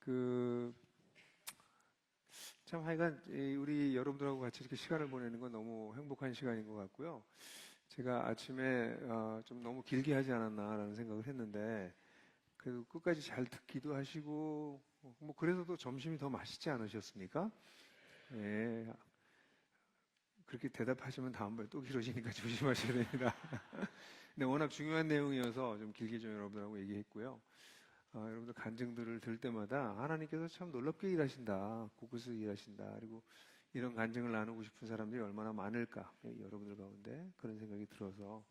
그, 참 하여간 우리 여러분들하고 같이 이렇게 시간을 보내는 건 너무 행복한 시간인 것 같고요. 제가 아침에 좀 너무 길게 하지 않았나라는 생각을 했는데 그래도 끝까지 잘 듣기도 하시고 뭐 그래서 또 점심이 더 맛있지 않으셨습니까? 예. 그렇게 대답하시면 다음번에 또 길어지니까 조심하셔야 됩니다. 근데 워낙 중요한 내용이어서 좀 길게 좀 여러분들하고 얘기했고요. 여러분들 간증들을 들 때마다 하나님께서 참 놀랍게 일하신다. 곳곳에서 일하신다. 그리고 이런 간증을 나누고 싶은 사람들이 얼마나 많을까. 여러분들 가운데 그런 생각이 들어서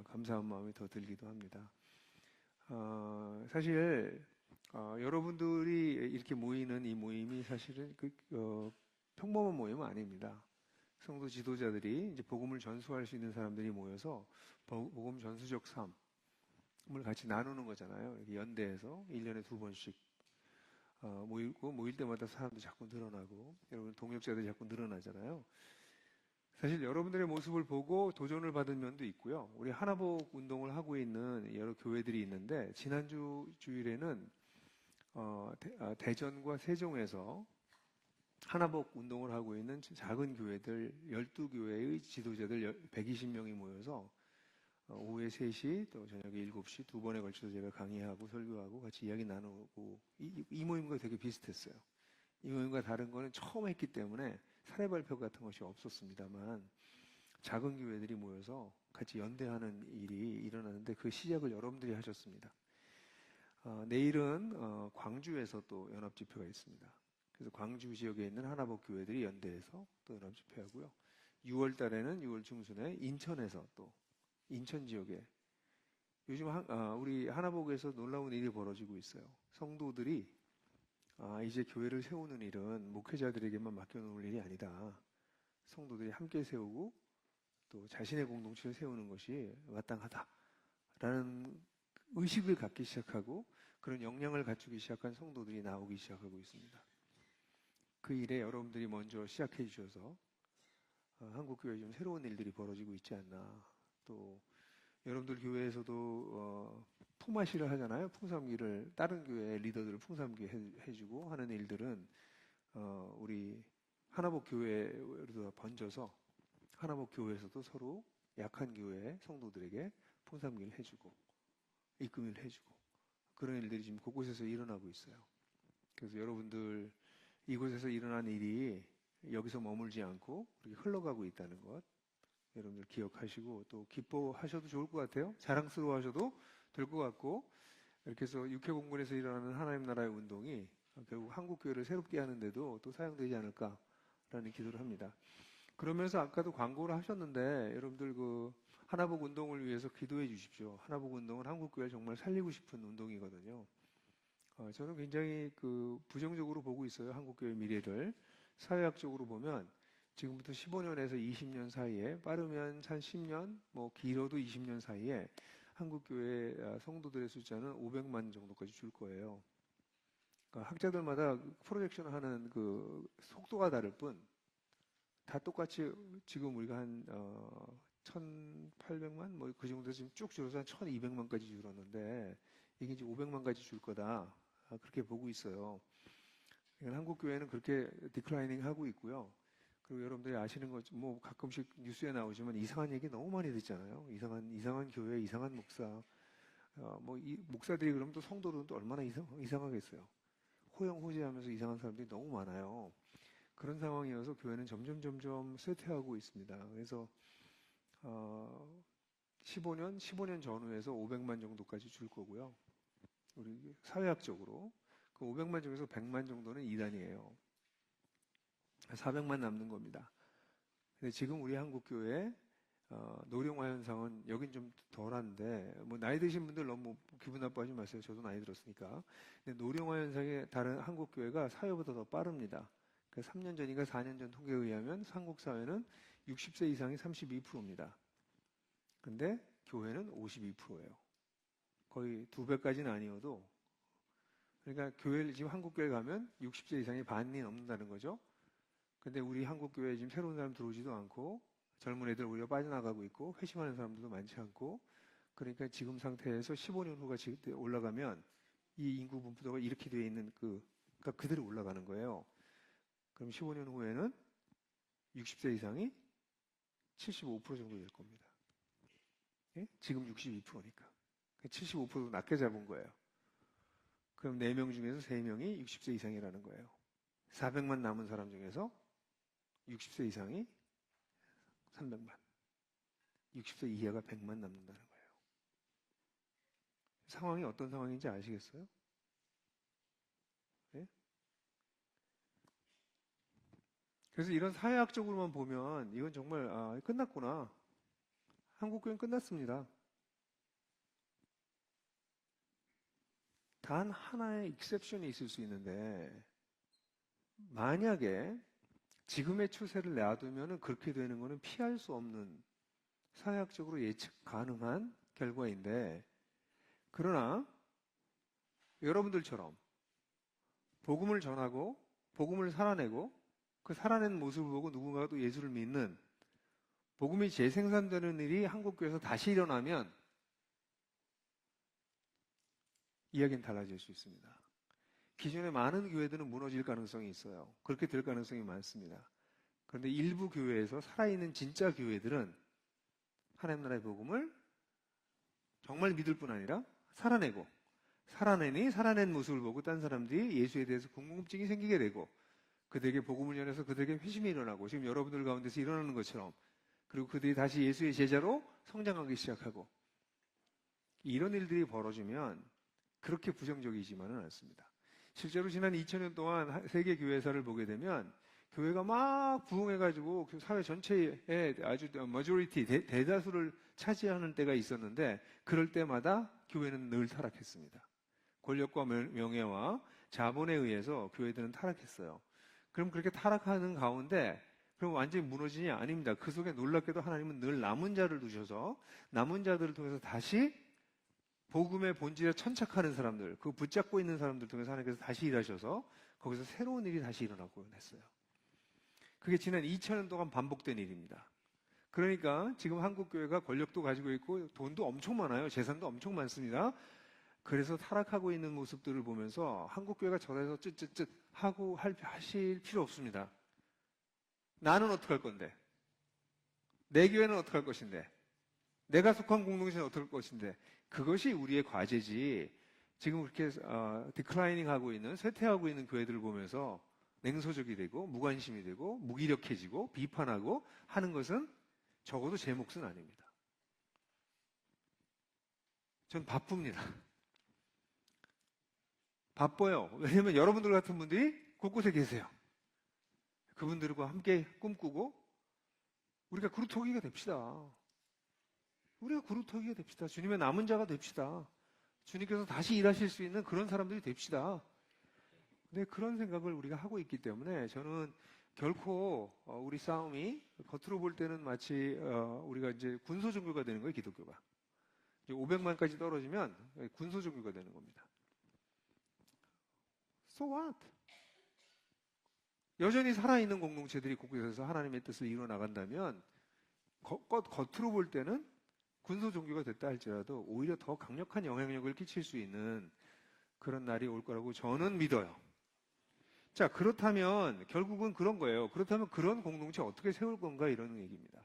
감사한 마음이 더 들기도 합니다. 사실 여러분들이 이렇게 모이는 이 모임이 사실은 평범한 모임은 아닙니다. 성도 지도자들이 이제 복음을 전수할 수 있는 사람들이 모여서 복음 전수적 삶을 같이 나누는 거잖아요. 이렇게 연대해서 1년에 2번씩 모이고 모일 때마다 사람도 자꾸 늘어나고 여러분 동역자들이 자꾸 늘어나잖아요. 사실 여러분들의 모습을 보고 도전을 받은 면도 있고요. 우리 하나복 운동을 하고 있는 여러 교회들이 있는데 지난주 주일에는 대전과 세종에서 하나복 운동을 하고 있는 작은 교회들 12교회의 지도자들 120명이 모여서 오후에 3시 또 저녁에 7시 두 번에 걸쳐서 제가 강의하고 설교하고 같이 이야기 나누고 이 모임과 되게 비슷했어요. 이 모임과 다른 거는 처음 했기 때문에 사례 발표 같은 것이 없었습니다만 작은 교회들이 모여서 같이 연대하는 일이 일어나는데 그 시작을 여러분들이 하셨습니다. 내일은 광주에서 또 연합집회가 있습니다. 그래서 광주 지역에 있는 하나복 교회들이 연대해서 또 연합집회하고요. 6월 달에는 6월 중순에 인천에서 또 인천 지역에 요즘 우리 하나복에서 놀라운 일이 벌어지고 있어요. 성도들이 이제 교회를 세우는 일은 목회자들에게만 맡겨놓을 일이 아니다. 성도들이 함께 세우고 또 자신의 공동체를 세우는 것이 마땅하다라는 의식을 갖기 시작하고 그런 역량을 갖추기 시작한 성도들이 나오기 시작하고 있습니다. 그 일에 여러분들이 먼저 시작해 주셔서 한국교회에 좀 새로운 일들이 벌어지고 있지 않나. 또 여러분들 교회에서도 품앗이를 하잖아요. 풍삼기를 다른 교회 리더들을 풍삼기 해주고 하는 일들은 우리 하나복 교회로 번져서 하나복 교회에서도 서로 약한 교회 성도들에게 풍삼기를 해주고 입금을 해주고 그런 일들이 지금 곳곳에서 일어나고 있어요. 그래서 여러분들 이곳에서 일어난 일이 여기서 머물지 않고 그렇게 흘러가고 있다는 것 여러분들 기억하시고 또 기뻐하셔도 좋을 것 같아요. 자랑스러워하셔도 될 것 같고 이렇게 해서 육해공군에서 일어나는 하나님 나라의 운동이 결국 한국교회를 새롭게 하는데도 또 사용되지 않을까라는 기도를 합니다. 그러면서 아까도 광고를 하셨는데 여러분들 그 하나복 운동을 위해서 기도해 주십시오. 하나복 운동은 한국교회를 정말 살리고 싶은 운동이거든요. 저는 굉장히 부정적으로 보고 있어요. 한국교회 미래를. 사회학적으로 보면 지금부터 15년에서 20년 사이에 빠르면 한 10년, 뭐 길어도 20년 사이에 한국교회 성도들의 숫자는 500만 정도까지 줄 거예요. 그러니까 학자들마다 프로젝션 하는 그 속도가 다를 뿐 다 똑같이 지금 우리가 한 1,800만 뭐 그 정도 지금 쭉 줄어서 한 1,200만까지 줄었는데 이게 이제 500만까지 줄 거다. 그렇게 보고 있어요. 그러니까 한국교회는 그렇게 디클라이닝 하고 있고요. 그리고 여러분들이 아시는 것, 뭐 가끔씩 뉴스에 나오지만 이상한 얘기 너무 많이 듣잖아요. 이상한 교회, 이상한 목사. 목사들이 그러면 또 성도들은 또 얼마나 이상하겠어요. 호영호재하면서 이상한 사람들이 너무 많아요. 그런 상황이어서 교회는 점점 쇠퇴하고 있습니다. 그래서 15년 전후에서 500만 정도까지 줄 거고요. 우리 사회학적으로 그 500만 중에서 100만 정도는 이단이에요. 400만 남는 겁니다. 근데 지금 우리 한국교회 노령화 현상은 여긴 좀 덜한데 뭐 나이 드신 분들 너무 기분 나빠하지 마세요. 저도 나이 들었으니까. 근데 노령화 현상이 다른 한국교회가 사회보다 더 빠릅니다. 그러니까 3년 전인가 4년 전 통계에 의하면 한국 사회는 60세 이상이 32%입니다. 근데 교회는 52%예요. 거의 2배까지는 아니어도 그러니까 지금 한국교회 가면 60세 이상이 반이 넘는다는 거죠. 근데 우리 한국교회에 지금 새로운 사람 들어오지도 않고 젊은 애들 오히려 빠져나가고 있고 회심하는 사람들도 많지 않고 그러니까 지금 상태에서 15년 후가 올라가면 이 인구 분포도가 이렇게 되어 있는 그러니까 그대로 올라가는 거예요. 그럼 15년 후에는 60세 이상이 75% 정도 될 겁니다. 예? 지금 62%니까. 75% 낮게 잡은 거예요. 그럼 4명 중에서 3명이 60세 이상이라는 거예요. 400만 남은 사람 중에서 60세 이상이 300만, 60세 이하가 100만 남는다는 거예요. 상황이 어떤 상황인지 아시겠어요? 네? 그래서 이런 사회학적으로만 보면 이건 정말 끝났구나. 한국교회는 끝났습니다. 단 하나의 익셉션이 있을 수 있는데 만약에 지금의 추세를 놔두면 그렇게 되는 것은 피할 수 없는 사회학적으로 예측 가능한 결과인데 그러나 여러분들처럼 복음을 전하고 복음을 살아내고 그 살아낸 모습을 보고 누군가가 또 예수를 믿는 복음이 재생산되는 일이 한국교회에서 다시 일어나면 이야기는 달라질 수 있습니다. 기존의 많은 교회들은 무너질 가능성이 있어요. 그렇게 될 가능성이 많습니다. 그런데 일부 교회에서 살아있는 진짜 교회들은 하나님 나라의 복음을 정말 믿을 뿐 아니라 살아내고 살아내니 살아낸 모습을 보고 딴 사람들이 예수에 대해서 궁금증이 생기게 되고 그들에게 복음을 전해서 그들에게 회심이 일어나고 지금 여러분들 가운데서 일어나는 것처럼 그리고 그들이 다시 예수의 제자로 성장하기 시작하고 이런 일들이 벌어지면 그렇게 부정적이지만은 않습니다. 실제로 지난 2000년 동안 세계 교회사를 보게 되면 교회가 막 부흥해가지고 그 사회 전체에 아주 머저리티 대다수를 차지하는 때가 있었는데 그럴 때마다 교회는 늘 타락했습니다. 권력과 명예와 자본에 의해서 교회들은 타락했어요. 그럼 그렇게 타락하는 가운데 그럼 완전히 무너지냐? 아닙니다. 그 속에 놀랍게도 하나님은 늘 남은 자를 두셔서 남은 자들을 통해서 다시 복음의 본질에 천착하는 사람들, 그 붙잡고 있는 사람들 통해서 하나님께서 다시 일하셔서 거기서 새로운 일이 다시 일어나고 했어요. 그게 지난 2000년 동안 반복된 일입니다. 그러니까 지금 한국교회가 권력도 가지고 있고 돈도 엄청 많아요. 재산도 엄청 많습니다. 그래서 타락하고 있는 모습들을 보면서 한국교회가 저래서 쯧쯧쯧 하고 하실 필요 없습니다. 나는 어떻게 할 건데? 내 교회는 어떻게 할 것인데? 내가 속한 공동체는 어떻게 할 것인데? 그것이 우리의 과제지. 지금 그렇게 디클라이닝 하고 있는, 쇠퇴하고 있는 교회들을 보면서 냉소적이 되고 무관심이 되고 무기력해지고 비판하고 하는 것은 적어도 제 몫은 아닙니다. 전 바쁩니다. 바빠요. 왜냐면 여러분들 같은 분들이 곳곳에 계세요. 그분들과 함께 꿈꾸고 우리가 그루터기가 됩시다. 우리가 그루터기가 됩시다. 주님의 남은 자가 됩시다. 주님께서 다시 일하실 수 있는 그런 사람들이 됩시다. 네, 그런 생각을 우리가 하고 있기 때문에 저는 결코 우리 싸움이 겉으로 볼 때는 마치 우리가 이제 군소종교가 되는 거예요, 기독교가. 500만까지 떨어지면 군소종교가 되는 겁니다. So what? 여전히 살아있는 공동체들이 곳곳에서 하나님의 뜻을 이루어나간다면 겉으로 볼 때는 군소종교가 됐다 할지라도 오히려 더 강력한 영향력을 끼칠 수 있는 그런 날이 올 거라고 저는 믿어요. 자, 그렇다면 결국은 그런 거예요. 그렇다면 그런 공동체 어떻게 세울 건가 이런 얘기입니다.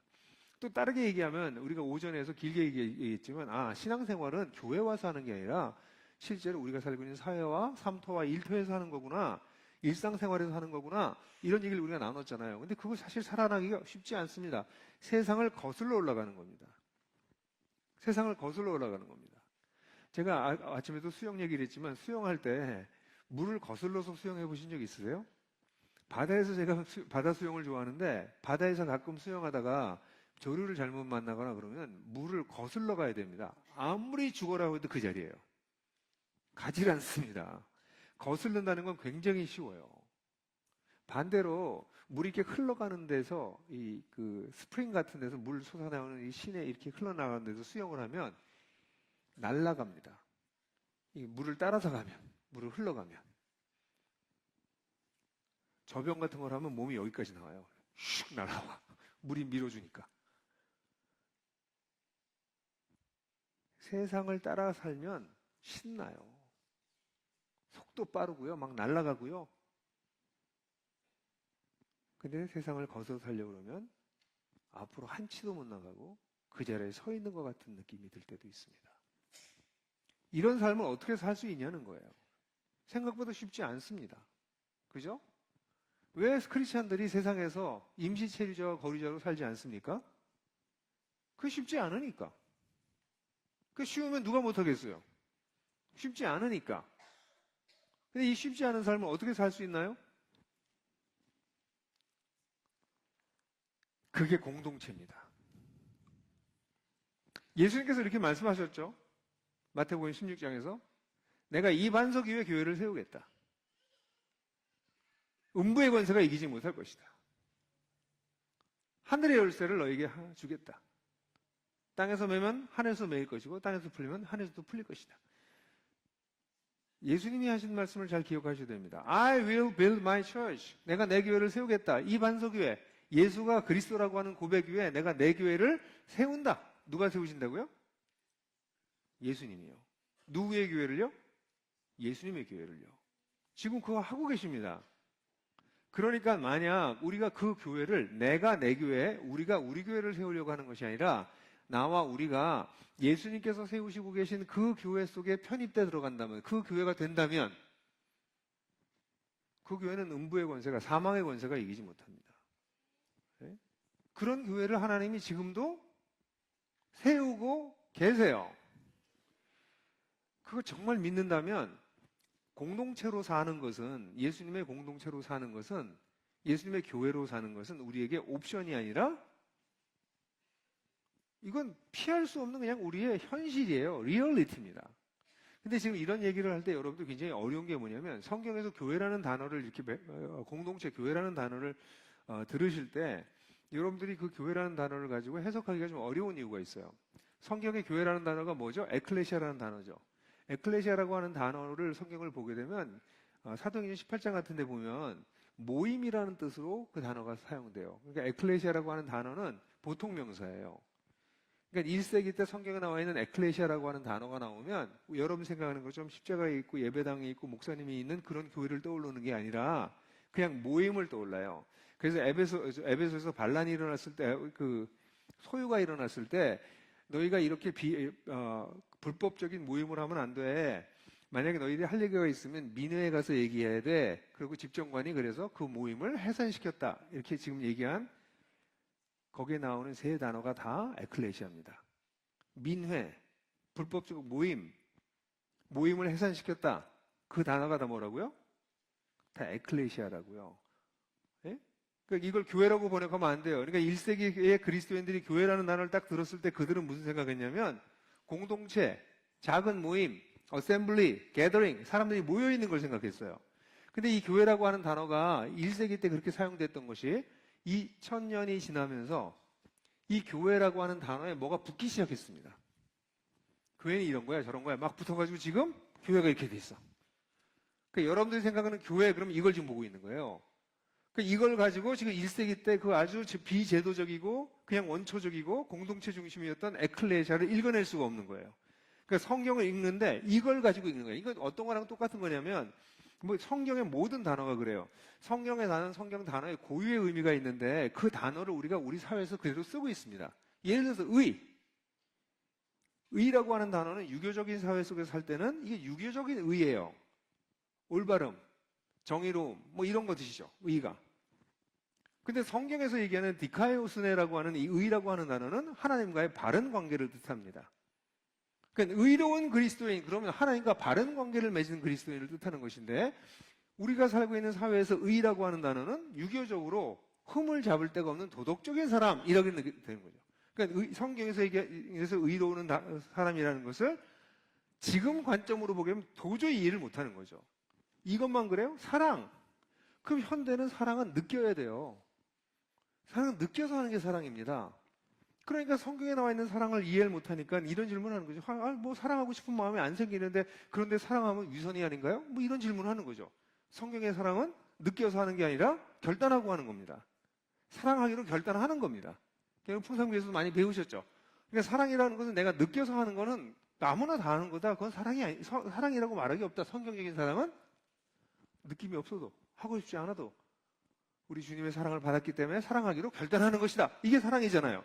또 다르게 얘기하면 우리가 오전에서 길게 얘기했지만 신앙생활은 교회 와서 하는 게 아니라 실제로 우리가 살고 있는 사회와 삶터와 일터에서 하는 거구나. 일상생활에서 하는 거구나. 이런 얘기를 우리가 나눴잖아요. 근데 그거 사실 살아나기가 쉽지 않습니다. 세상을 거슬러 올라가는 겁니다. 세상을 거슬러 올라가는 겁니다. 제가 아침에도 수영 얘기를 했지만 수영할 때 물을 거슬러서 수영해 보신 적 있으세요? 바다에서 제가 바다 수영을 좋아하는데 바다에서 가끔 수영하다가 조류를 잘못 만나거나 그러면 물을 거슬러 가야 됩니다. 아무리 죽어라고 해도 그 자리예요. 가질 않습니다. 거슬른다는 건 굉장히 쉬워요. 반대로 물이 이렇게 흘러가는 데서 그 스프링 같은 데서 물 솟아나오는 이 시내 이렇게 흘러나가는 데서 수영을 하면 날아갑니다. 이 물을 따라서 가면, 물을 흘러가면. 저병 같은 걸 하면 몸이 여기까지 나와요. 슉 날아와. 물이 밀어주니까. 세상을 따라 살면 신나요. 속도 빠르고요. 막 날아가고요. 근데 세상을 거서 살려고 그러면 앞으로 한 치도 못 나가고 그 자리에 서 있는 것 같은 느낌이 들 때도 있습니다. 이런 삶을 어떻게 살 수 있냐는 거예요. 생각보다 쉽지 않습니다. 그죠? 왜 크리스찬들이 세상에서 임시체류자와 거류자로 살지 않습니까? 그게 쉽지 않으니까. 그 쉬우면 누가 못하겠어요? 쉽지 않으니까. 근데 이 쉽지 않은 삶을 어떻게 살 수 있나요? 그게 공동체입니다. 예수님께서 이렇게 말씀하셨죠. 마태복음 16장에서 내가 이 반석 위에 교회를 세우겠다. 음부의 권세가 이기지 못할 것이다. 하늘의 열쇠를 너에게 주겠다. 땅에서 매면 하늘에서 매일 것이고 땅에서 풀리면 하늘에서도 풀릴 것이다. 예수님이 하신 말씀을 잘 기억하셔야 됩니다. I will build my church. 내가 내 교회를 세우겠다. 이 반석 위에 예수가 그리스도라고 하는 고백 위에 내가 내 교회를 세운다. 누가 세우신다고요? 예수님이요. 누구의 교회를요? 예수님의 교회를요. 지금 그거 하고 계십니다. 그러니까 만약 우리가 그 교회를 내가 내 교회, 우리가 우리 교회를 세우려고 하는 것이 아니라 나와 우리가 예수님께서 세우시고 계신 그 교회 속에 편입돼 들어간다면, 그 교회가 된다면 그 교회는 음부의 권세가, 사망의 권세가 이기지 못합니다. 네? 그런 교회를 하나님이 지금도 세우고 계세요. 그거 정말 믿는다면 공동체로 사는 것은, 예수님의 공동체로 사는 것은, 예수님의 교회로 사는 것은 우리에게 옵션이 아니라 이건 피할 수 없는 그냥 우리의 현실이에요. 리얼리티입니다. 근데 지금 이런 얘기를 할 때 여러분들 굉장히 어려운 게 뭐냐면 성경에서 교회라는 단어를 이렇게 공동체 교회라는 단어를 들으실 때 여러분들이 그 교회라는 단어를 가지고 해석하기가 좀 어려운 이유가 있어요. 성경의 교회라는 단어가 뭐죠? 에클레시아라는 단어죠. 에클레시아라고 하는 단어를 성경을 보게 되면 사도행전 18장 같은 데 보면 모임이라는 뜻으로 그 단어가 사용돼요. 그러니까 에클레시아라고 하는 단어는 보통 명사예요. 그러니까 1세기 때 성경에 나와 있는 에클레시아라고 하는 단어가 나오면 여러분 생각하는 것처럼 십자가에 있고 예배당에 있고 목사님이 있는 그런 교회를 떠오르는 게 아니라 그냥 모임을 떠올라요. 그래서 에베소에서 반란이 일어났을 때, 그 소유가 일어났을 때 너희가 이렇게 불법적인 모임을 하면 안 돼. 만약에 너희들이 할 얘기가 있으면 민회에 가서 얘기해야 돼. 그리고 집정관이 그래서 그 모임을 해산시켰다. 이렇게 지금 얘기한 거기에 나오는 세 단어가 다 에클레시아입니다. 민회, 불법적 모임을 해산시켰다. 그 단어가 다 뭐라고요? 다 에클레시아라고요. 예? 그러니까 이걸 교회라고 번역하면 안 돼요. 그러니까 1세기의 그리스도인들이 교회라는 단어를 딱 들었을 때 그들은 무슨 생각했냐면 공동체, 작은 모임, 어셈블리, 게더링, 사람들이 모여있는 걸 생각했어요. 근데 이 교회라고 하는 단어가 1세기 때 그렇게 사용됐던 것이 2000년이 지나면서 이 교회라고 하는 단어에 뭐가 붙기 시작했습니다. 교회는 이런 거야, 저런 거야. 막 붙어가지고 지금 교회가 이렇게 돼 있어. 그러니까 여러분들이 생각하는 교회, 그럼 이걸 지금 보고 있는 거예요. 그러니까 이걸 가지고 지금 1세기 때 그 아주 비제도적이고 그냥 원초적이고 공동체 중심이었던 에클레시아를 읽어낼 수가 없는 거예요. 그러니까 성경을 읽는데 이걸 가지고 읽는 거예요. 이건 어떤 거랑 똑같은 거냐면 뭐 성경의 모든 단어가 그래요. 성경에 나는 성경 단어에 고유의 의미가 있는데 그 단어를 우리가 우리 사회에서 그대로 쓰고 있습니다. 예를 들어서 의라고 하는 단어는 유교적인 사회 속에서 살 때는 이게 유교적인 의예요. 올바름, 정의로움, 뭐 이런 거 드시죠. 의가. 근데 성경에서 얘기하는 디카이오스네라고 하는 이 의라고 하는 단어는 하나님과의 바른 관계를 뜻합니다. 그러니까 의로운 그리스도인, 그러면 하나님과 바른 관계를 맺은 그리스도인을 뜻하는 것인데 우리가 살고 있는 사회에서 의라고 하는 단어는 유교적으로 흠을 잡을 데가 없는 도덕적인 사람 이렇게 되는 거죠. 그러니까 성경에서 얘기해서 의로운 사람이라는 것을 지금 관점으로 보기에는 도저히 이해를 못하는 거죠. 이것만 그래요? 사랑. 그럼 현대는 사랑은 느껴야 돼요. 사랑은 느껴서 하는 게 사랑입니다. 그러니까 성경에 나와 있는 사랑을 이해를 못하니까 이런 질문을 하는 거죠. 뭐 사랑하고 싶은 마음이 안 생기는데 그런데 사랑하면 위선이 아닌가요? 뭐 이런 질문을 하는 거죠. 성경의 사랑은 느껴서 하는 게 아니라 결단하고 하는 겁니다. 사랑하기로 결단하는 겁니다. 풍성교에서도 많이 배우셨죠. 그러니까 사랑이라는 것은 내가 느껴서 하는 거는 아무나 다 하는 거다. 그건 사랑이라고 말하기 없다. 성경적인 사랑은 느낌이 없어도, 하고 싶지 않아도 우리 주님의 사랑을 받았기 때문에 사랑하기로 결단하는 것이다. 이게 사랑이잖아요.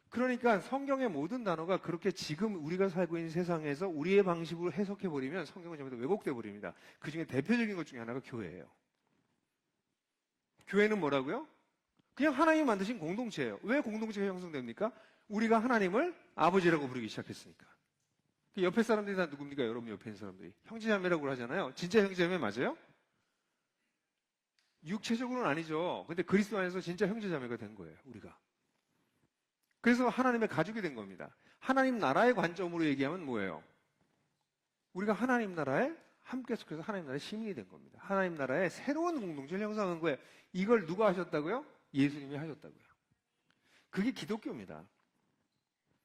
그러니까 성경의 모든 단어가 그렇게 지금 우리가 살고 있는 세상에서 우리의 방식으로 해석해버리면 성경은 전부 다 왜곡돼 버립니다. 그 중에 대표적인 것 중에 하나가 교회예요. 교회는 뭐라고요? 그냥 하나님이 만드신 공동체예요. 왜 공동체가 형성됩니까? 우리가 하나님을 아버지라고 부르기 시작했으니까. 그 옆에 사람들이 다 누굽니까? 여러분 옆에 있는 사람들이. 형제자매라고 하잖아요. 진짜 형제자매 맞아요? 육체적으로는 아니죠. 근데 그리스도 안에서 진짜 형제자매가 된 거예요. 우리가. 그래서 하나님의 가족이 된 겁니다. 하나님 나라의 관점으로 얘기하면 뭐예요? 우리가 하나님 나라에 함께 속해서 하나님 나라의 시민이 된 겁니다. 하나님 나라의 새로운 공동체를 형성한 거예요. 이걸 누가 하셨다고요? 예수님이 하셨다고요. 그게 기독교입니다.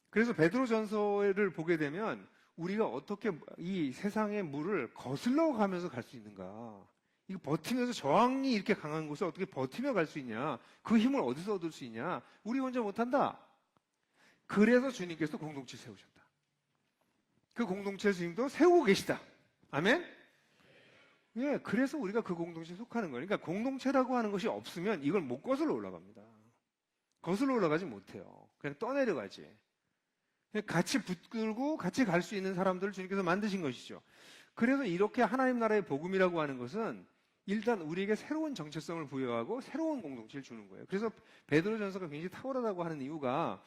그래서 베드로전서를 보게 되면 우리가 어떻게 이 세상의 물을 거슬러 가면서 갈 수 있는가? 이거 버티면서 저항이 이렇게 강한 곳을 어떻게 버티며 갈 수 있냐? 그 힘을 어디서 얻을 수 있냐? 우리 혼자 못한다. 그래서 주님께서 공동체 세우셨다. 그 공동체 주님도 세우고 계시다. 아멘? 예, 그래서 우리가 그 공동체에 속하는 거예요. 그러니까 공동체라고 하는 것이 없으면 이걸 못 거슬러 올라갑니다. 거슬러 올라가지 못해요. 그냥 떠내려가지. 그냥 같이 붙들고 같이 갈 수 있는 사람들을 주님께서 만드신 것이죠. 그래서 이렇게 하나님 나라의 복음이라고 하는 것은 일단 우리에게 새로운 정체성을 부여하고 새로운 공동체를 주는 거예요. 그래서 베드로전서가 굉장히 탁월하다고 하는 이유가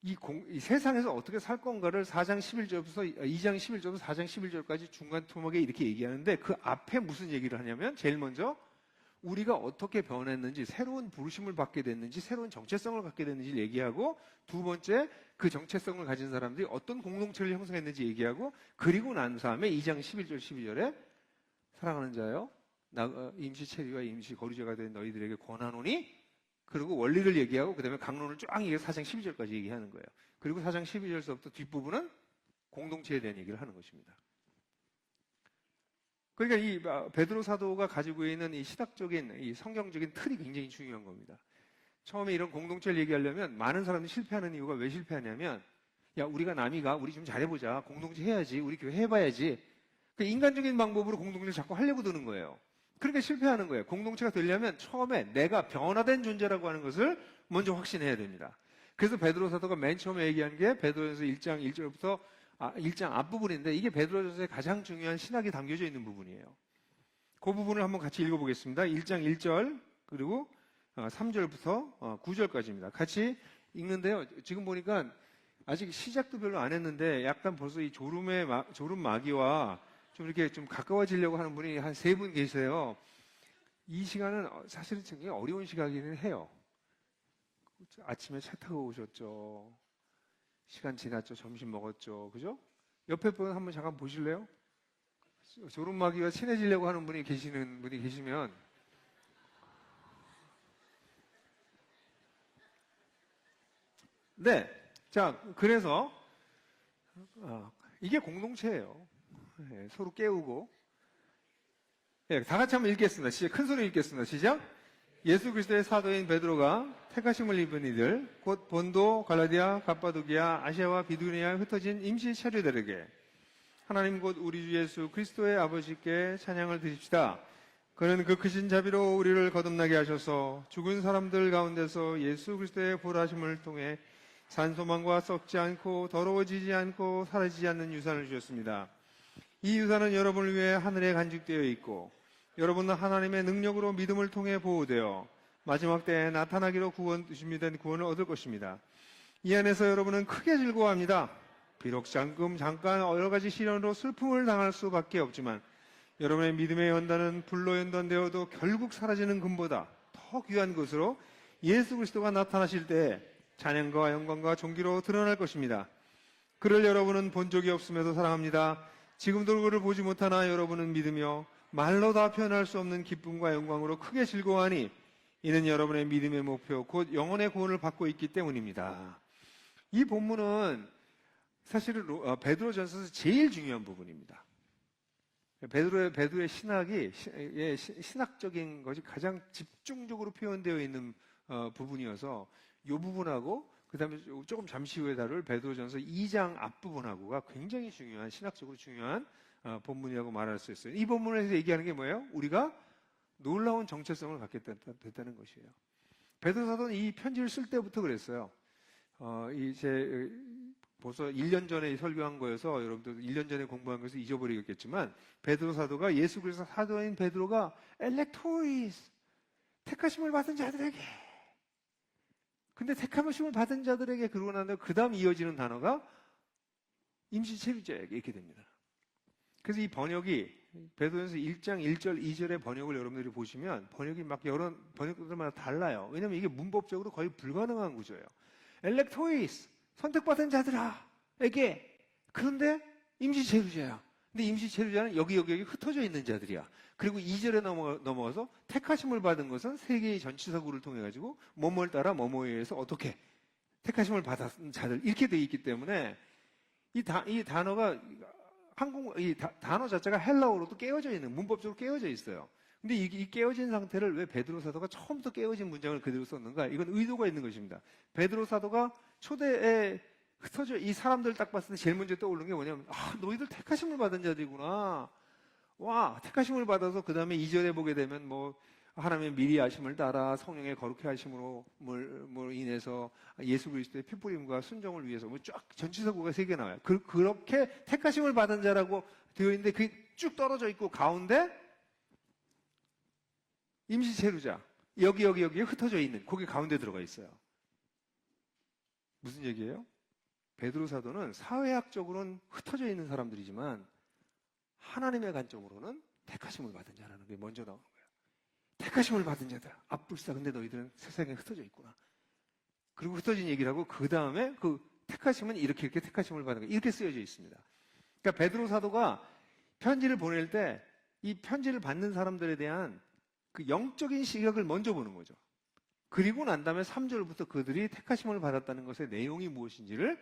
이 세상에서 어떻게 살 건가를 4장 11절부터 2장 11절부터 4장 11절까지 중간 토막에 이렇게 얘기하는데 그 앞에 무슨 얘기를 하냐면 제일 먼저 우리가 어떻게 변했는지, 새로운 부르심을 받게 됐는지, 새로운 정체성을 갖게 됐는지 얘기하고, 두 번째 그 정체성을 가진 사람들이 어떤 공동체를 형성했는지 얘기하고, 그리고 난 다음에 2장 11절 12절에 사랑하는 자여 임시 체리와 임시 거류자가 된 너희들에게 권하노니, 그리고 원리를 얘기하고 그 다음에 강론을 쫙 얘기해서 4장 12절까지 얘기하는 거예요. 그리고 4장 12절서부터 뒷부분은 공동체에 대한 얘기를 하는 것입니다. 그러니까 이 베드로 사도가 가지고 있는 이 시각적인, 이 성경적인 틀이 굉장히 중요한 겁니다. 처음에 이런 공동체를 얘기하려면 많은 사람들이 실패하는 이유가 왜 실패하냐면, 야, 우리가 남이가 우리 좀 잘해보자. 공동체 해야지. 우리 교회 해봐야지. 그 인간적인 방법으로 공동체를 자꾸 하려고 드는 거예요. 그러니까 실패하는 거예요. 공동체가 되려면 처음에 내가 변화된 존재라고 하는 것을 먼저 확신해야 됩니다. 그래서 베드로 사도가 맨 처음에 얘기한 게 베드로전서 1장 1절부터 1장 앞부분인데, 이게 베드로전서의 가장 중요한 신학이 담겨져 있는 부분이에요. 그 부분을 한번 같이 읽어보겠습니다. 1장 1절 그리고 3절부터 9절까지입니다. 같이 읽는데요. 지금 보니까 아직 시작도 별로 안 했는데 약간 벌써 이 졸음 마귀와 좀 이렇게 좀 가까워지려고 하는 분이 한 3분 계세요. 이 시간은 사실은 굉장히 어려운 시간이긴 해요. 아침에 차 타고 오셨죠. 시간 지났죠. 점심 먹었죠. 그죠? 옆에 분 한번 잠깐 보실래요? 졸음마귀와 친해지려고 하는 분이 계시면 네. 자, 그래서 이게 공동체예요. 네, 서로 깨우고. 네, 다 같이 한번 읽겠습니다. 큰 소리 읽겠습니다. 시작. 예수 그리스도의 사도인 베드로가 택하심을 입은 이들 곧 본도, 갈라디아, 갑바도기아, 아시아와 비두니아에 흩어진 임시 체류들에게 하나님 곧 우리 주 예수 그리스도의 아버지께 찬양을 드립시다. 그는 그 크신 자비로 우리를 거듭나게 하셔서 죽은 사람들 가운데서 예수 그리스도의 부활하심을 통해 산소망과 썩지 않고 더러워지지 않고 사라지지 않는 유산을 주셨습니다. 이 유산은 여러분을 위해 하늘에 간직되어 있고 여러분은 하나님의 능력으로 믿음을 통해 보호되어 마지막 때에 나타나기로 준비된 구원을 얻을 것입니다. 이 안에서 여러분은 크게 즐거워합니다. 비록 잠깐 여러 가지 시련으로 슬픔을 당할 수밖에 없지만 여러분의 믿음의 연단은 불로 연단되어도 결국 사라지는 금보다 더 귀한 것으로 예수 그리스도가 나타나실 때 찬양과 영광과 존귀로 드러날 것입니다. 그를 여러분은 본 적이 없음에도 사랑합니다. 지금도 그를 보지 못하나 여러분은 믿으며 말로 다 표현할 수 없는 기쁨과 영광으로 크게 즐거워하니 이는 여러분의 믿음의 목표 곧 영혼의 구원을 받고 있기 때문입니다. 이 본문은 사실은 베드로전서에서 제일 중요한 부분입니다. 베드로의 신학적인 것이 가장 집중적으로 표현되어 있는 부분이어서 이 부분하고 그다음에 조금 잠시 후에 다룰 베드로전서 2장 앞부분하고가 굉장히 중요한, 신학적으로 중요한 본문이라고 말할 수 있어요. 이 본문에서 얘기하는 게 뭐예요? 우리가 놀라운 정체성을 갖게 됐다는 것이에요. 베드로 사도는 이 편지를 쓸 때부터 그랬어요. 이제 벌써 1년 전에 설교한 거여서 여러분들 1년 전에 공부한 것을 잊어버리겠지만 베드로 사도가 예수 그리스도 사도인 베드로가 엘렉토이스 택하심을 받은 자들에게, 근데 택하심을 받은 자들에게 그러고 난 다음에 그 다음 이어지는 단어가 임시체류자에게 이렇게 됩니다. 그래서 이 번역이 베드로전서 1장 1절 2절의 번역을 여러분들이 보시면 번역이 막 여러 번역들마다 달라요. 왜냐하면 이게 문법적으로 거의 불가능한 구조예요. 엘렉토이스 선택받은 자들아에게, 그런데 임시체류자야. 근데 임시체류자는 여기 흩어져 있는 자들이야. 그리고 2절에 넘어가서 택하심을 받은 것은 세 개의 전치사구를 통해 가지고 뭐뭐를 따라 뭐뭐에 의해서 어떻게 택하심을 받은 자들, 이렇게 되어 있기 때문에 이 단어가 단어 자체가 헬라어로도 깨어져 있는, 문법적으로 깨어져 있어요. 근데 이 깨어진 상태를 왜 베드로 사도가 처음부터 깨어진 문장을 그대로 썼는가? 이건 의도가 있는 것입니다. 베드로 사도가 초대에 흩어져 이 사람들 딱 봤을 때 제일 먼저 떠오르는 게 뭐냐면, 너희들 택하심을 받은 자들이구나. 와, 택하심을 받아서 그 다음에 2절에 보게 되면 하나님의 미리 하심을 따라 성령의 거룩해 하심으로 인해서 예수 그리스도의 피뿌림과 순종을 위해서 쫙 전치사구가 3개 나와요. 그렇게 택하심을 받은 자라고 되어 있는데 그게 쭉 떨어져 있고 가운데 임시체류자 여기에 흩어져 있는, 거기 가운데 들어가 있어요. 무슨 얘기예요? 베드로 사도는 사회학적으로는 흩어져 있는 사람들이지만 하나님의 관점으로는 택하심을 받은 자라는 게 먼저 나오는 거예요. 택하심을 받은 자들, 앞불사, 근데 너희들은 세상에 흩어져 있구나. 그리고 흩어진 얘기를 하고 그 다음에 그 택하심은 이렇게 택하심을 받은 거, 이렇게 쓰여져 있습니다. 그러니까 베드로 사도가 편지를 보낼 때 이 편지를 받는 사람들에 대한 그 영적인 시각을 먼저 보는 거죠. 그리고 난 다음에 3절부터 그들이 택하심을 받았다는 것의 내용이 무엇인지를